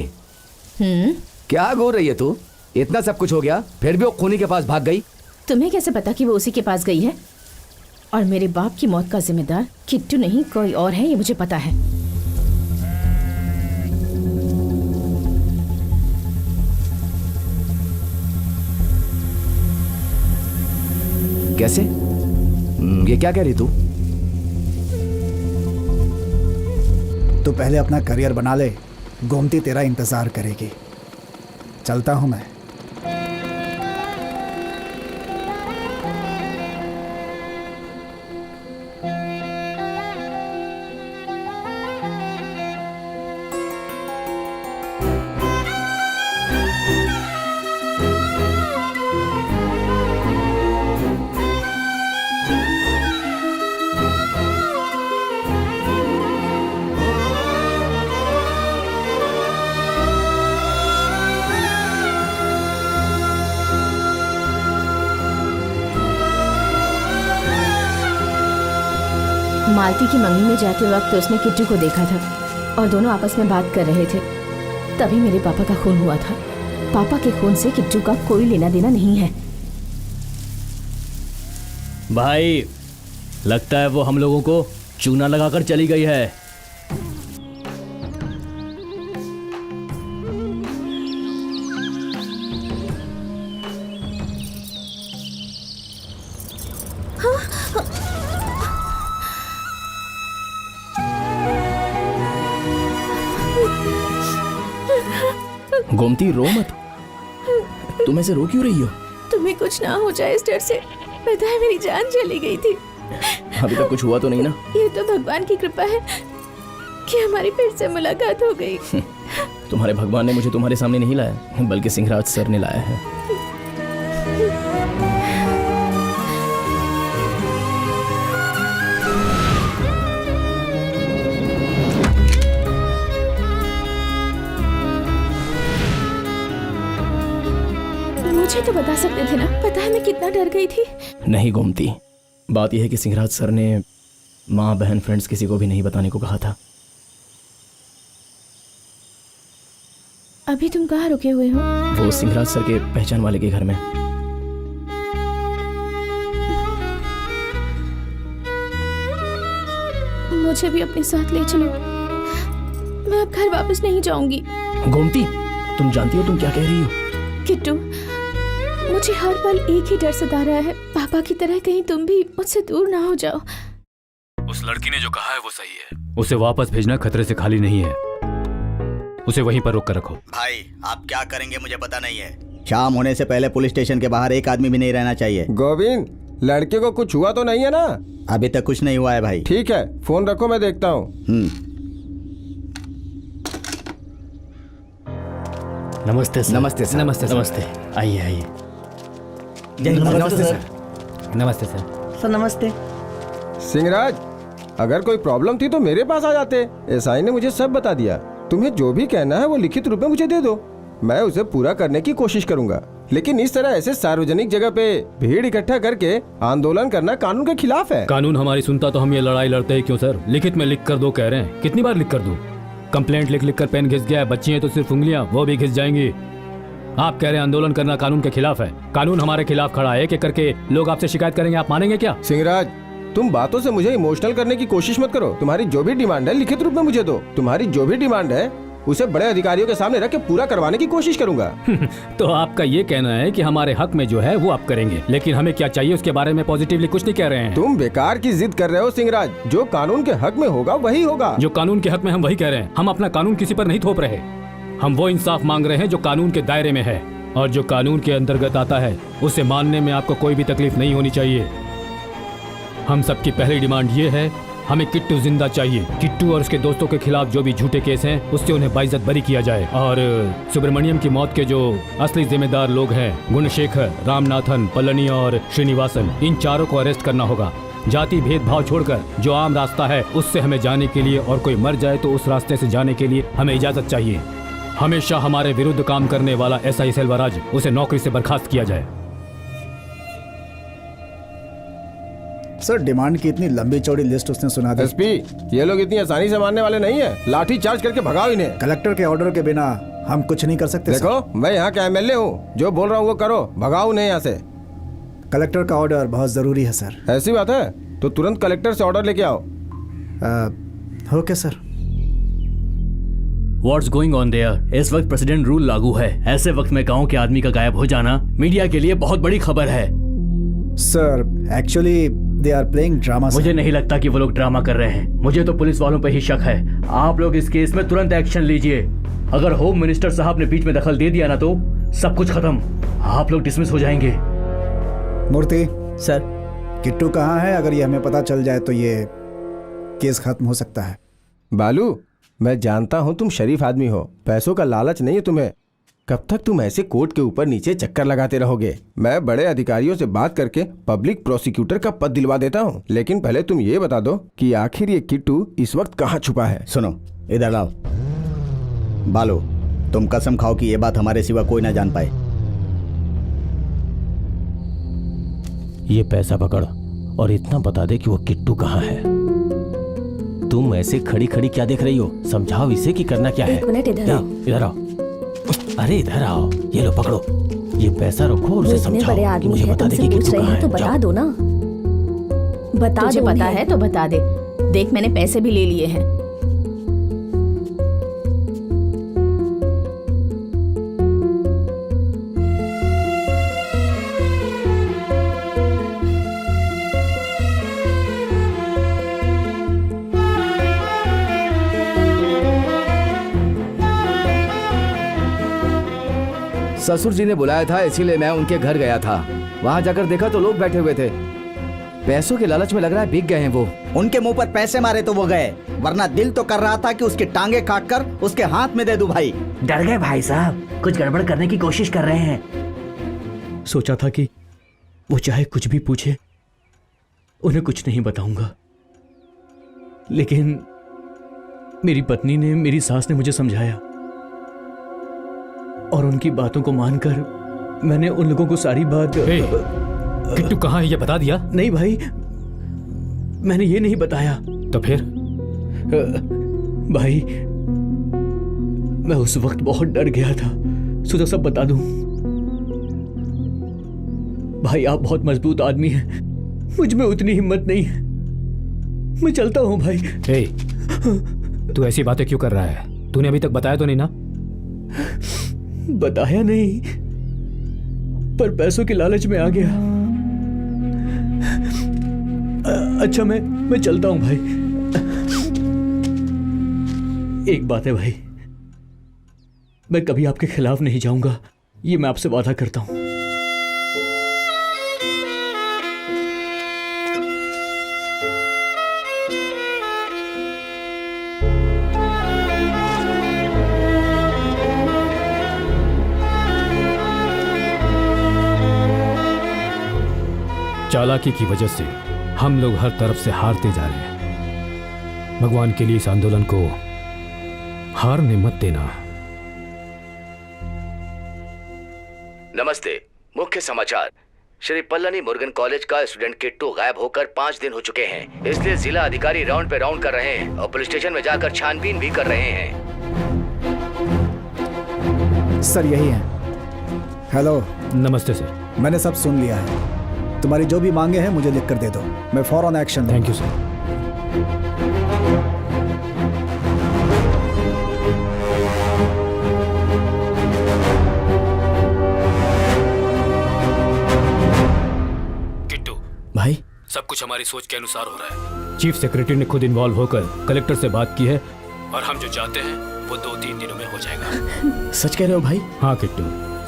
क्या बोल रही है तू? इतना सब कुछ हो गया फिर भी वो खूनी के पास भाग गई। तुम्हें कैसे पता कि वो उसी के पास गई है? और मेरे बाप की मौत का जिम्मेदार किट्टू नहीं कोई और है, ये मुझे पता है। कैसे? ये क्या कह रही तू? तू पहले अपना करियर बना ले, गोमती तेरा इंतजार करेगी। चलता हूं मैं। मालती की मंगनी में जाते वक्त उसने किट्टू को देखा था और दोनों आपस में बात कर रहे थे। तभी मेरे पापा का खून हुआ था। पापा के खून से किट्टू का कोई लेना देना नहीं है। भाई, लगता है वो हम लोगों को चूना लगाकर चली गई है। गोमती, रो मत। तुम ऐसे रो क्यों रही हो? तुम्हें कुछ ना हो जाए इस डर से। पता है मेरी जान चली गई थी। अभी तक कुछ हुआ तो नहीं ना? ये तो भगवान की कृपा है कि हमारी फिर से मुलाकात हो गई। तुम्हारे भगवान ने मुझे तुम्हारे सामने नहीं लाया, बल्कि सिंहराज सर ने लाया है। मुझे तो बता सकते थे ना। पता है मैं कितना डर गई थी। नहीं गोमती, बात यह है कि सिंहराज सर ने माँ, बहन, फ्रेंड्स किसी को भी नहीं बताने को कहा था। अभी तुम कहाँ रुके हुए हो? वो सिंहराज सर के पहचान वाले के घर में। मुझे भी अपने साथ ले चलो। मैं अब घर वापस नहीं जाऊंगी। गोमती, तुम जानती हो तुम क्या कह रही हो? किट्टू, मुझे हर पल एक ही डर सता रहा है, पापा की तरह कहीं तुम भी मुझसे दूर ना हो जाओ। उस लड़की ने जो कहा है वो सही है। उसे वापस भेजना खतरे से खाली नहीं है। उसे वहीं पर रोक कर रखो। भाई, आप क्या करेंगे मुझे पता नहीं है। शाम होने से पहले पुलिस स्टेशन के बाहर एक आदमी भी नहीं रहना चाहिए। गोविंद, लड़के को कुछ हुआ तो नहीं है ना? अभी तक कुछ नहीं हुआ है भाई। ठीक है, फोन रखो, मैं देखता हूँ। नमस्ते सर। नमस्ते सर। नमस्ते, आइए आइए। नमस्ते सर। नमस्ते सर। सर नमस्ते। सिंहराज, अगर कोई प्रॉब्लम थी तो मेरे पास आ जाते। एसआई ने मुझे सब बता दिया। तुम्हें जो भी कहना है वो लिखित रूप में मुझे दे दो, मैं उसे पूरा करने की कोशिश करूंगा। लेकिन इस तरह ऐसे सार्वजनिक जगह पे भीड़ इकट्ठा करके आंदोलन करना कानून के खिलाफ है। कानून हमारी सुनता तो हम ये लड़ाई लड़ते ही क्यों सर? लिखित में लिख कर दो कह रहे हैं, कितनी बार लिख कर दूं? कंप्लेंट लिख लिख कर पेन घिस गया है, बच्ची हैं तो सिर्फ उंगलियां वो भी घिस जाएंगी। आप कह रहे हैं आंदोलन करना कानून के खिलाफ है। कानून हमारे खिलाफ खड़ा है, एक करके लोग आपसे शिकायत करेंगे, आप मानेंगे क्या? सिंहराज, तुम बातों से मुझे इमोशनल करने की कोशिश मत करो। तुम्हारी जो भी डिमांड है लिखित रूप में मुझे दो। तुम्हारी जो भी डिमांड है उसे बड़े अधिकारियों के सामने रख के पूरा करवाने की कोशिश करूंगा। तो आपका ये कहना है कि हमारे हक में जो है वो आप करेंगे, लेकिन हमें क्या चाहिए उसके बारे में पॉजिटिवली कुछ नहीं कह रहे हैं। तुम बेकार की जिद कर रहे हो सिंहराज। जो कानून के हक में होगा वही होगा। जो कानून के हक में हम वही कह रहे हैं। हम अपना कानून किसी पर नहीं थोप रहे, हम वो इंसाफ मांग रहे हैं जो कानून के दायरे में है, और जो कानून के अंतर्गत आता है उसे मानने में आपको कोई भी तकलीफ नहीं होनी चाहिए। हम सबकी पहली डिमांड ये है, हमें किट्टू जिंदा चाहिए। किट्टू और उसके दोस्तों के खिलाफ जो भी झूठे केस हैं उससे उन्हें बाइज्जत बरी किया जाए, और सुब्रमण्यम की मौत के जो असली जिम्मेदार लोग हैं, गुणशेखर, रामनाथन, पलनी और श्रीनिवासन, इन चारों को अरेस्ट करना होगा। जाति भेदभाव छोड़कर जो आम रास्ता है उससे हमें जाने के लिए, और कोई मर जाए तो उस रास्ते से जाने के लिए हमें इजाजत चाहिए। हमेशा हमारे विरुद्ध काम करने वाला एसआई सेल्वराज, उसे नौकरी से बर्खास्त किया जाए। सर, डिमांड की इतनी लंबी चौड़ी लिस्ट उसने सुना दी। एसपी, ये लोग इतनी आसानी से मानने वाले नहीं है। लाठी चार्ज करके भगाओ इन्हें। कलेक्टर के ऑर्डर के बिना हम कुछ नहीं कर सकते। देखो, मैं यहाँ का एमएलए हूँ, जो बोल रहा हूँ वो करो। भगाओ नहीं यहाँ से। कलेक्टर का ऑर्डर बहुत जरूरी है सर। ऐसी बात है तो तुरंत कलेक्टर से ऑर्डर लेके आओ। Okay sir. What's going on there? इस वक्त प्रेसिडेंट रूल लागू है। ऐसे वक्त में गांव के आदमी का गायब हो जाना मीडिया के लिए बहुत बड़ी खबर है। Sir, actually they are playing drama. मुझे नहीं लगता कि वो लोग ड्रामा कर रहे हैं। मुझे तो पुलिस वालों पे ही शक है। आप लोग इस केस में तुरंत एक्शन लीजिए। अगर होम मिनिस्टर साहब ने बीच में दखल दे दिया ना तो सब कुछ खत्म। आप लोग डिसमिस हो जाएंगे। मूर्ति सर, किट्टू कहाँ है? अगर ये हमें पता चल जाए तो ये केस खत्म हो सकता है। बालू, मैं जानता हूँ तुम शरीफ आदमी हो, पैसों का लालच नहीं है तुम्हें। कब तक तुम ऐसे कोर्ट के ऊपर नीचे चक्कर लगाते रहोगे? मैं बड़े अधिकारियों से बात करके पब्लिक प्रोसिक्यूटर का पद दिलवा देता हूँ। लेकिन पहले तुम ये बता दो कि आखिर ये किट्टू इस वक्त कहाँ छुपा है। सुनो, इधर लाओ। बालू, तुम कसम खाओ कि ये बात हमारे सिवा कोई ना जान पाए। ये पैसा पकड़ और इतना बता दे कि वो किट्टू कहाँ है। तुम ऐसे खड़ी खड़ी क्या देख रही हो? समझाओ इसे कि करना क्या है। एक मिनट, इधर आओ। इधर आओ। अरे इधर आओ, ये लो पकड़ो। ये पैसा रखो और उसे समझाओ बड़े कि आदमी मुझे है, बता दे तुमसे कि पूछ किट्टू रहे कहाँ हैं तो है। बता जाओ। दो ना। बता तुझे दो पता उन्हें। है तो बता दे। देख, मैंने पैसे भी ले लिए हैं। ससुर जी ने बुलाया था, इसीलिए मैं उनके घर गया था। वहां जाकर देखा तो लोग बैठे हुए थे। पैसों के लालच में लग रहा है बिक गए हैं वो। उनके मुंह पर पैसे मारे तो वो गए, वरना दिल तो कर रहा था कि उसकी टांगे काट कर उसके हाथ में दे दूं। भाई डर गए भाई साहब, कुछ गड़बड़ करने की कोशिश कर रहे हैं। सोचा था कि वो चाहे कुछ भी पूछे उन्हें कुछ नहीं बताऊंगा, लेकिन मेरी पत्नी ने, मेरी सास ने मुझे समझाया और उनकी बातों को मानकर मैंने उन लोगों को सारी बात। किट्टू कहाँ है ये बता दिया? नहीं भाई, मैंने ये नहीं बताया। तो फिर? भाई, मैं उस वक्त बहुत डर गया था। सोचा सब बता दूं। भाई, आप बहुत मजबूत आदमी हैं, मुझ में उतनी हिम्मत नहीं है। मैं चलता हूं भाई। तू ऐसी बातें क्यों कर रहा है? तूने अभी तक बताया तो नहीं ना? बताया नहीं, पर पैसों के लालच में आ गया। अच्छा, मैं चलता हूं भाई। एक बात है भाई, मैं कभी आपके खिलाफ नहीं जाऊंगा, ये मैं आपसे वादा करता हूं। चालाकी की वजह से हम लोग हर तरफ से हारते जा रहे हैं। भगवान के लिए इस आंदोलन को हारने मत देना। नमस्ते। मुख्य समाचार। श्री पल्लनी मुर्गन कॉलेज का स्टूडेंट किट्टू गायब होकर 5 दिन हो चुके हैं, इसलिए जिला अधिकारी राउंड पे राउंड कर रहे हैं और पुलिस स्टेशन में जाकर छानबीन भी कर रहे हैं। सर यही है। हेलो। नमस्ते सर। मैंने सब सुन लिया है। तुम्हारी जो भी मांगे हैं मुझे लिख कर दे दो, मैं फौरन एक्शन। Thank you sir. भाई सब कुछ हमारी सोच के अनुसार हो रहा है। चीफ सेक्रेटरी ने खुद इन्वॉल्व होकर कलेक्टर से बात की है और हम जो चाहते हैं वो 2-3 दिनों में हो जाएगा। सच कह रहे हो भाई? हाँ किट्टू,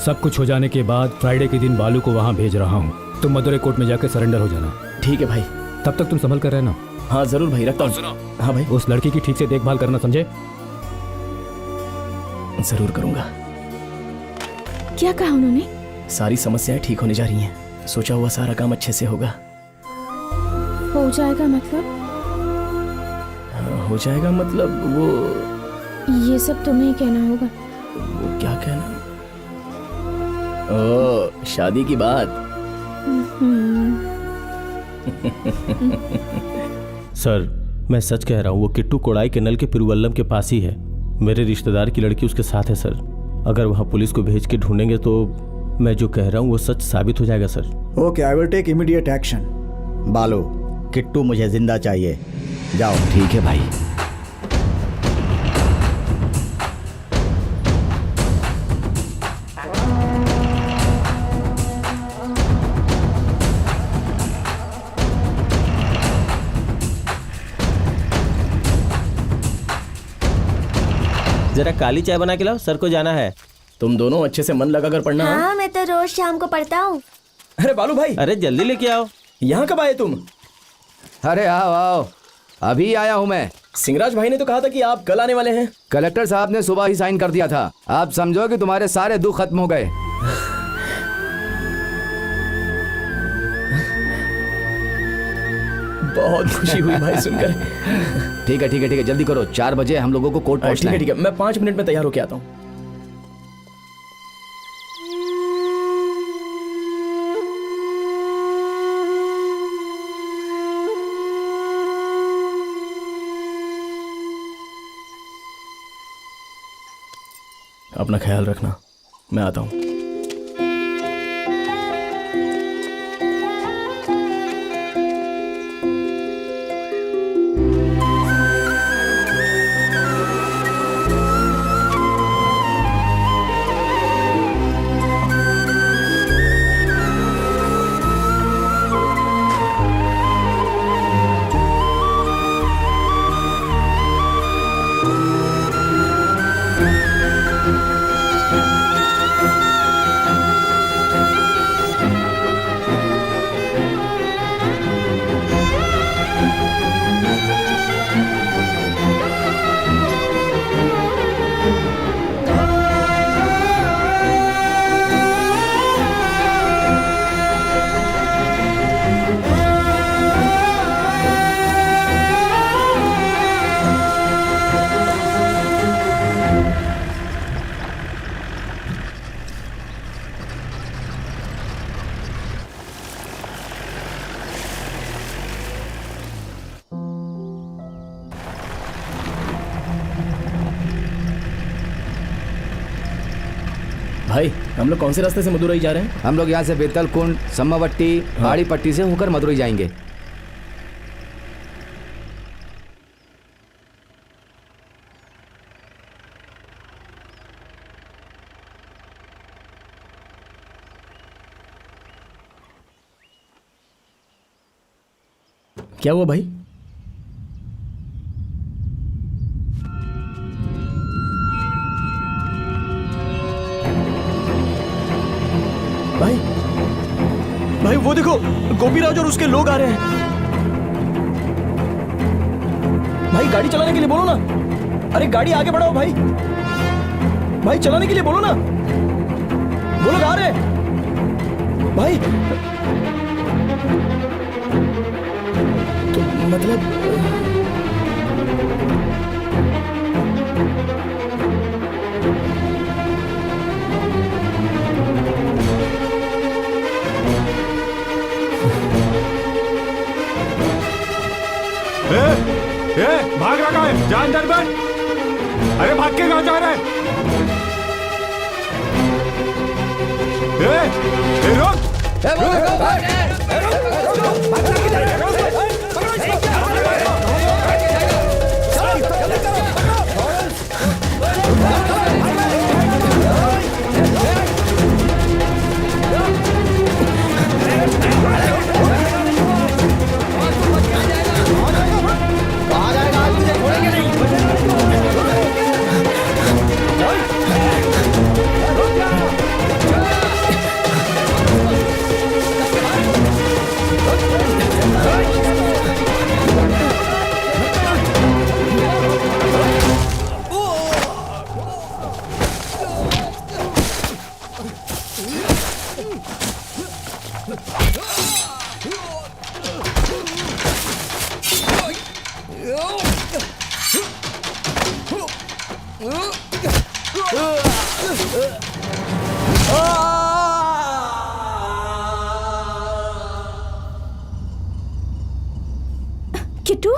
सब कुछ हो जाने के बाद फ्राइडे के दिन बालू को वहाँ भेज रहा हूँ। तुम मदुरई कोर्ट में जाकर सरेंडर हो जाना। ठीक है भाई। तब तक तुम संभल कर रहना। हाँ जरूर भाई, रखता हूँ। सुनो। हाँ भाई। उस लड़की की ठीक से देखभाल करना, समझे? जरूर करूंगा। क्या कहा उन्होंने? सारी समस्याएं ठीक होने जा रही हैं। सोचा हुआ सारा काम अच्छे से होगा। हो जाएगा मतलब? हो जाएगा मतलब वो ये सब तुम्हें ही कहना होगा। वो क्या कहना? ओ, शादी की बात। सर मैं सच कह रहा हूँ, वो किट्टू कोड़ाई के नल के पिरुवल्लम के पास ही है। मेरे रिश्तेदार की लड़की उसके साथ है सर। अगर वहाँ पुलिस को भेज के ढूंढेंगे तो मैं जो कह रहा हूँ वो सच साबित हो जाएगा sir. Okay, I will take immediate action. Balu, Kittu मुझे जिंदा चाहिए। जाओ। ठीक है भाई। जरा काली चाय बना के लाओ, सर को जाना है। तुम दोनों अच्छे से मन लगा कर पढ़ना। हाँ, मैं तो रोज शाम को पढ़ता हूँ। अरे बालू भाई, अरे जल्दी लेके आओ। यहाँ कब आए तुम? अरे आओ आओ, अभी आया हूँ मैं। सिंगराज भाई ने तो कहा था कि आप कल आने वाले हैं। कलेक्टर साहब ने सुबह ही साइन कर दिया था। आप समझो कि तुम्हारे सारे दुख खत्म हो गए। बहुत खुशी हुई भाई सुनकर। ठीक है ठीक है ठीक है, जल्दी करो। 4 बजे हम लोगों को कोर्ट पहुंचना है। ठीक है, मैं 5 मिनट में तैयार होके आता हूँ। अपना ख्याल रखना, मैं आता हूँ। भाई हम लोग कौन से रास्ते से मदुरई जा रहे हैं? हम लोग यहाँ से बेतलकुंड, सम्मावट्टी, पहाड़ी पट्टी से होकर मदुरई जाएंगे। क्या हुआ भाई? भाई भाई वो देखो, गोपीराज और उसके लोग आ रहे हैं। भाई गाड़ी चलाने के लिए बोलो ना। अरे गाड़ी आगे बढ़ाओ भाई। भाई चलाने के लिए बोलो ना। वो लोग आ रहे हैं भाई। तो मतलब भाग रखा है, जा अंदर बैठ। अरे भाग के कहाँ जा रहा है? रुक। किट्टू,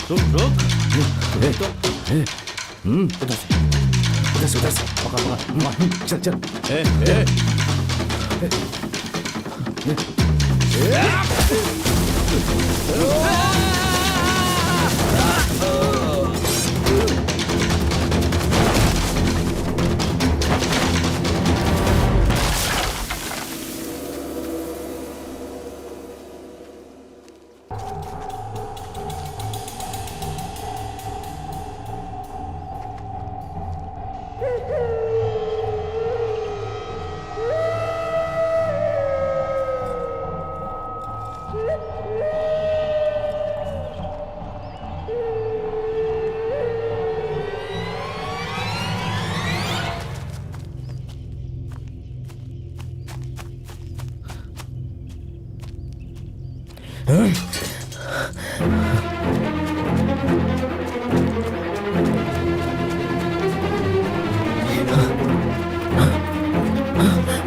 रुक रुक रुक। उधर से पकड़ चल चल।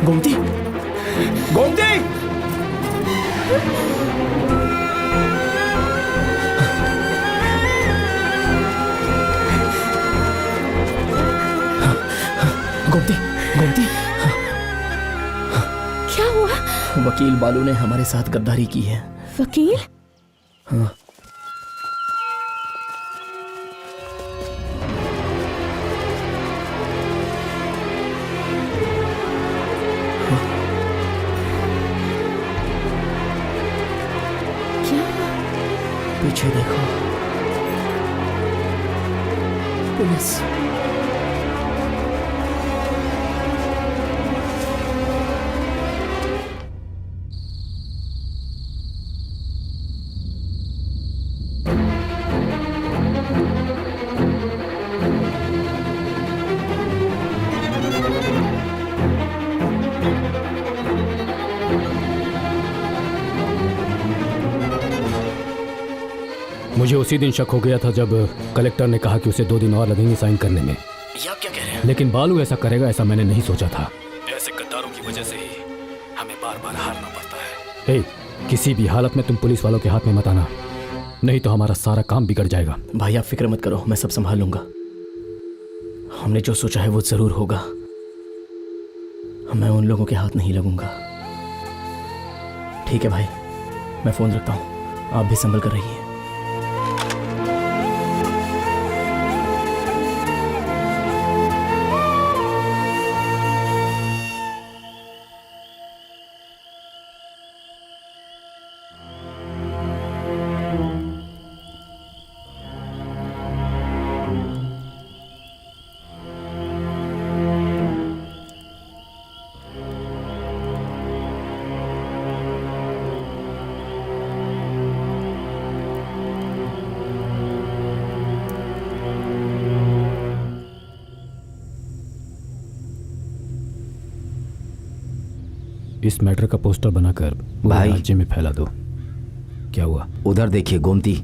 गोमती, गोमती! गोमती, गोमती! क्या हुआ? वकील बालू ने हमारे साथ गद्दारी की है। वकील? हाँ। पीछे देखो, पुलिस। मुझे उसी दिन शक हो गया था जब कलेक्टर ने कहा कि उसे 2 दिन और लगेंगे साइन करने में। ये आप क्या कह रहे हैं? लेकिन बालू ऐसा करेगा ऐसा मैंने नहीं सोचा था। ऐसे गद्दारों की वजह से ही हमें बार बार हारना पड़ता है। किसी भी हालत में तुम पुलिस वालों के हाथ में मत आना, नहीं तो हमारा सारा काम बिगड़ जाएगा। भाई आप फिक्र मत करो, मैं सब संभाल लूंगा। हमने जो सोचा है वो जरूर होगा। मैं उन लोगों के हाथ नहीं लगूंगा। ठीक है भाई, मैं फोन रखता हूँ, आप भी संभल कर रहिए। इस मैटर का पोस्टर बनाकर भाई राज्य में फैला दो। क्या हुआ? उधर देखिए गोमती।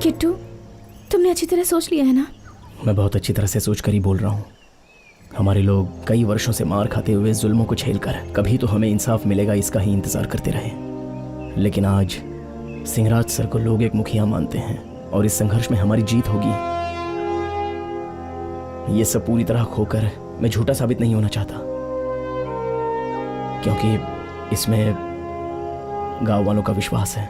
किट्टू, तुमने अच्छी तरह सोच लिया है ना? मैं बहुत अच्छी तरह से सोच कर ही बोल रहा हूँ। हमारे लोग कई वर्षों से मार खाते हुए जुल्मों को झेलकर कभी तो हमें इंसाफ मिलेगा इसका ही इंतजार करते रहे, लेकिन आज सिंहराज सर को लोग एक मुखिया मानते हैं और इस संघर्ष में हमारी जीत होगी। ये सब पूरी तरह खोकर मैं झूठा साबित नहीं होना चाहता, क्योंकि इसमें गांव वालों का विश्वास है।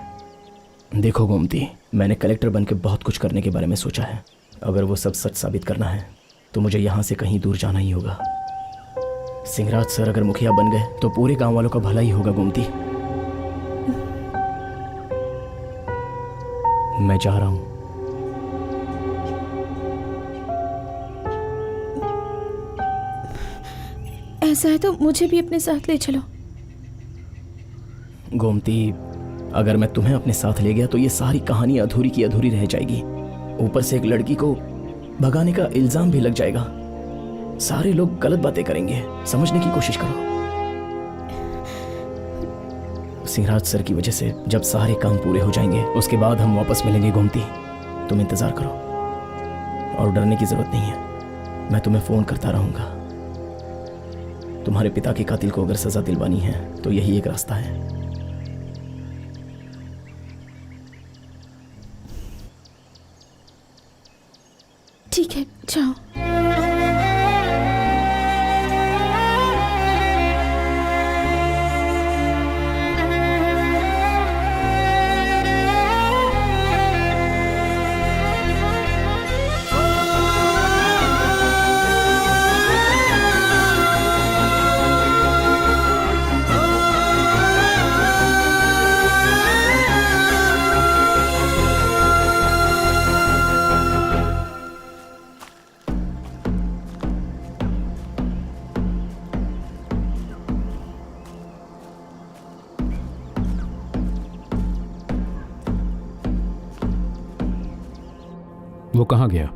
देखो गोमती, मैंने कलेक्टर बनकर बहुत कुछ करने के बारे में सोचा है। अगर वो सब सच साबित करना है तो मुझे यहाँ से कहीं दूर जाना ही होगा। सिंहराज सर अगर मुखिया बन गए तो पूरे गांव वालों का भला ही होगा गोमती। मैं जा रहा हूं। ऐसा है तो मुझे भी अपने साथ ले चलो। गोमती, अगर मैं तुम्हें अपने साथ ले गया तो ये सारी कहानी अधूरी की अधूरी रह जाएगी। ऊपर से एक लड़की को भगाने का इल्जाम भी लग जाएगा। सारे लोग गलत बातें करेंगे। समझने की कोशिश करो। सिंहराज सर की वजह से जब सारे काम पूरे हो जाएंगे उसके बाद हम वापस मिलेंगे। गोमती, तुम इंतजार करो और डरने की जरूरत नहीं है। मैं तुम्हें फोन करता रहूंगा। तुम्हारे पिता के कातिल को अगर सजा दिलवानी है तो यही एक रास्ता है। ठीक है, जाओ। वो कहाँ गया?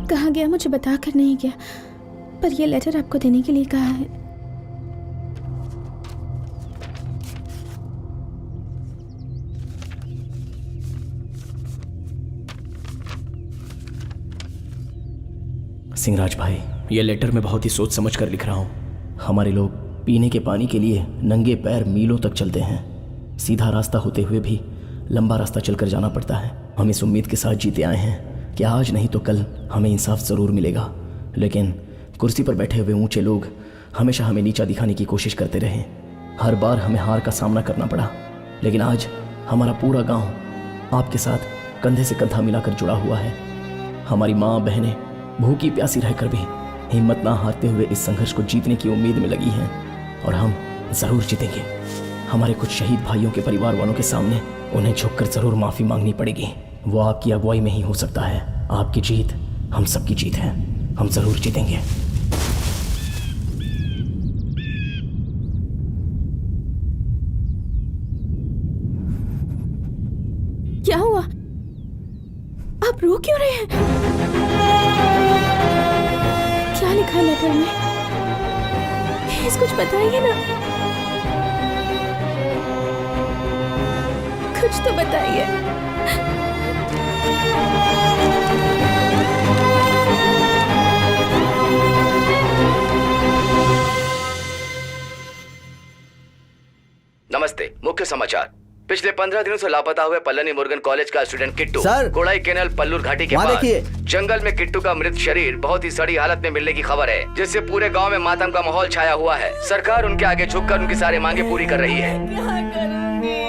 कहाँ गया मुझे बता कर नहीं गया, पर यह लेटर आपको देने के लिए कहा है। सिंहराज भाई, ये लेटर मैं बहुत ही सोच समझ कर लिख रहा हूँ। हमारे लोग पीने के पानी के लिए नंगे पैर मीलों तक चलते हैं। सीधा रास्ता होते हुए भी लंबा रास्ता चलकर जाना पड़ता है। हम इस उम्मीद के साथ जीते आए हैं कि आज नहीं तो कल हमें इंसाफ ज़रूर मिलेगा, लेकिन कुर्सी पर बैठे हुए ऊंचे लोग हमेशा हमें नीचा दिखाने की कोशिश करते रहे। हर बार हमें हार का सामना करना पड़ा, लेकिन आज हमारा पूरा गाँव आपके साथ कंधे से कंधा मिलाकर जुड़ा हुआ है। हमारी माँ बहनें भूखी प्यासी रहकर भी हिम्मत ना हारते हुए इस संघर्ष को जीतने की उम्मीद में लगी हैं, और हम ज़रूर जीतेंगे। हमारे कुछ शहीद भाइयों के परिवार वालों के सामने उन्हें झुककर ज़रूर माफ़ी मांगनी पड़ेगी। वो आपकी अगुवाई में ही हो सकता है। आपकी जीत हम सबकी जीत है। हम ज़रूर जीतेंगे। क्या हुआ? आप रो क्यों रहे हैं? क्या लिखा है लेटर में? प्लीज कुछ बताइए ना, कुछ तो बताइए। नमस्ते। मुख्य समाचार। पिछले 15 दिनों से लापता हुए पल्लनी मुरुगन कॉलेज का स्टूडेंट किट्टू सर, कोड़ाई कैनाल पल्लूर घाटी के पास जंगल में किट्टू का मृत शरीर बहुत ही सड़ी हालत में मिलने की खबर है, जिससे पूरे गांव में मातम का माहौल छाया हुआ है। सरकार उनके आगे झुककर उनकी सारी मांगे पूरी कर रही है। क्या करूंगी?